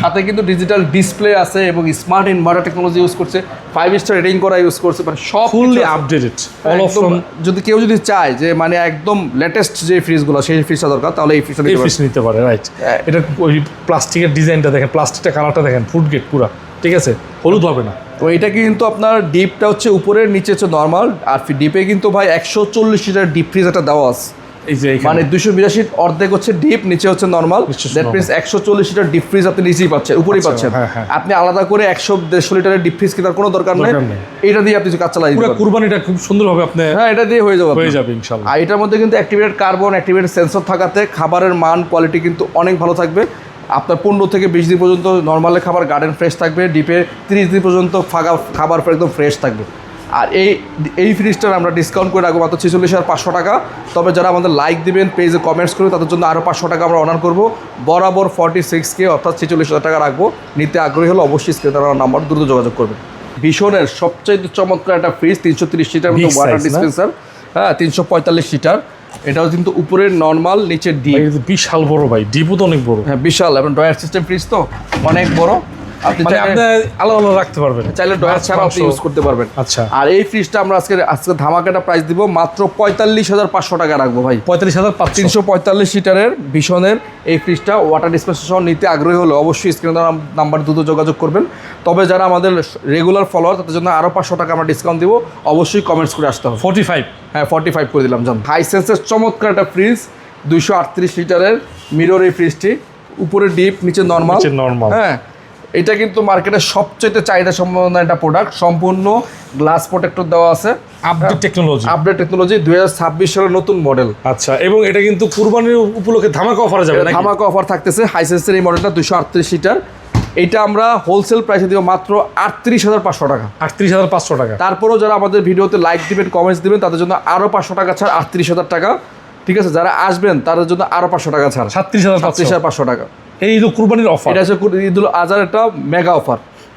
সাথে কিন্তু ডিজিটাল ডিসপ্লে আছে এবং স্মার্ট ইনভার্টার টেকনোলজি ইউজ করছে, 5 স্টার রেটিং করা ইউজ করছে, মানে সব ফুললি আপডেটেড। যদি কেউ চায় যে মানে একদম লেটেস্ট যে ফ্রিজগুলো, সেই ফ্রিজটা দরকার, তাহলে এই ফ্রিজ নিতে পারে। রাইট, এটা ওই প্লাস্টিকের ডিজাইনটা দেখেন, প্লাস্টিকটা কালারটা দেখেন, ফুড গেট পুরা, ঠিক আছে, হলুদ হবে না। তো এটা কিন্তু আপনার ডিপটা হচ্ছে উপরের, নিচে হচ্ছে নর্মাল, আর ডিপে কিন্তু ভাই 140 লিটার ডিপ ফ্রিজ একটা দেওয়া আছে, মানে 282 অর্ধেক হচ্ছে ডিপ, নিচে হচ্ছে normal, that means 140 litre deep fridge আপনি নিচেই পাচ্ছেন, উপরেই পাচ্ছেন। আপনি আলাদা করে 100-150 লিটারের ডিপ ফ্রিজ কেনার কোনো দরকার নেই, এটা দিয়ে আপনি কাজ চালাই দিবেন। কুরবানিটা খুব সুন্দরভাবে আপনি, হ্যাঁ, এটা দিয়ে হয়ে যাবে ইনশাআল্লাহ। আর এটার মধ্যে কিন্তু অ্যাক্টিভেটেড কার্বন, অ্যাক্টিভেটেড সেন্সর থাকাতে খাবারের মান কোয়ালিটি কিন্তু অনেক ভালো থাকবে। আপনার 15 থেকে 20 দিন পর্যন্ত নর্মালে খাবার গার্ডেন ফ্রেশ থাকবে, ডিপে 30 দিন পর্যন্ত খাবার একদম ফ্রেশ থাকবে। আর এই ফ্রিজটার আমরা ডিসকাউন্ট করে রাখবো মাত্র 46,500 টাকা। তবে যারা আমাদের লাইক দিবেন, পেজে কমেন্টস করবেন, তাদের জন্য আরও 500 টাকা আমরা অনার করবো, বরাবর 46K অর্থাৎ 46,000 টাকা রাখবো। নিতে আগ্রহী হলে অবশ্যই স্ক্রিনে দেওয়া নাম্বার দ্রুত যোগাযোগ করবেন। ভীষণের সবচেয়ে চমৎকার একটা ফ্রিজ, 330 লিটার মতো ওয়াটার ডিসপেন্সার, হ্যাঁ, 345 লিটার। এটাও কিন্তু উপরের নর্মাল, নিচের ডিপ, বিশাল বড় ভাই, ডিপও তো অনেক বড়। হ্যাঁ, বিশাল, এবং ড্রয়ার সিস্টেম ফ্রিজ তো অনেক বড়, আপনি আলাদা রাখতে পারবেন, চাইলে ড্রয়ার ছাড়া আপনি ইউজ করতে পারবেন। আচ্ছা, আর এই ফ্রিজটা আমরা আজকে ধামাকাটা প্রাইস দিব মাত্র 45,500 টাকা রাখবো ভাই, 45,500। 345 লিটারের ভীষণের এই ফ্রিজটা ওয়াটার ডিসপেন্সেশন নিতে আগ্রহী হলে অবশ্যই স্ক্রিনে দেওয়া নাম্বার দ্রুত যোগাযোগ করবেন। তবে যারা আমাদের রেগুলার ফলোয়ার, তাদের জন্য আরও 500 টাকা আমরা ডিসকাউন্ট দিব, অবশ্যই কমেন্টস করে আসতে হবে। 45, হ্যাঁ 45 করে দিলাম। জান হাইসেন্সের চমৎকার একটা ফ্রিজ, 238 লিটারের মিরর এই ফ্রিজটি, উপরে ডিপ, নিচে নর্মাল। হ্যাঁ, এটা কিন্তু মার্কেটের সবচেয়ে চাহিদা সম্পন্ন একটা প্রোডাক্ট, সম্পূর্ণ গ্লাস প্রোটেক্টর দেওয়া আছে, আপডেট টেকনোলজি 2026 সালের নতুন মডেল। আচ্ছা, এবং এটা কিন্তু কুরবানির উপলক্ষে ধামাকা অফারে যাবে নাকি? ধামাকা অফার থাকতেছে। হাইসেন্সের এই মডেলটা 238 সিটার, এইটা আমরা হোলসেল প্রাইসে দিব মাত্র 38,500 টাকা। 38,500 টাকা। তারপরেও যারা আমাদের ভিডিওতে লাইক দিবেন, কমেন্টস দিবেন, তাদের জন্য আরো 500 টাকা ছাড়, 38,000 টাকা। ঠিক আছে, যারা আসবেন তাদের জন্য আরো 500 টাকা ছাড়, 37,500 টাকা। এই কুরবানির অফার, এটা হচ্ছে ঈদুল আজহার একটা মেগা অফার।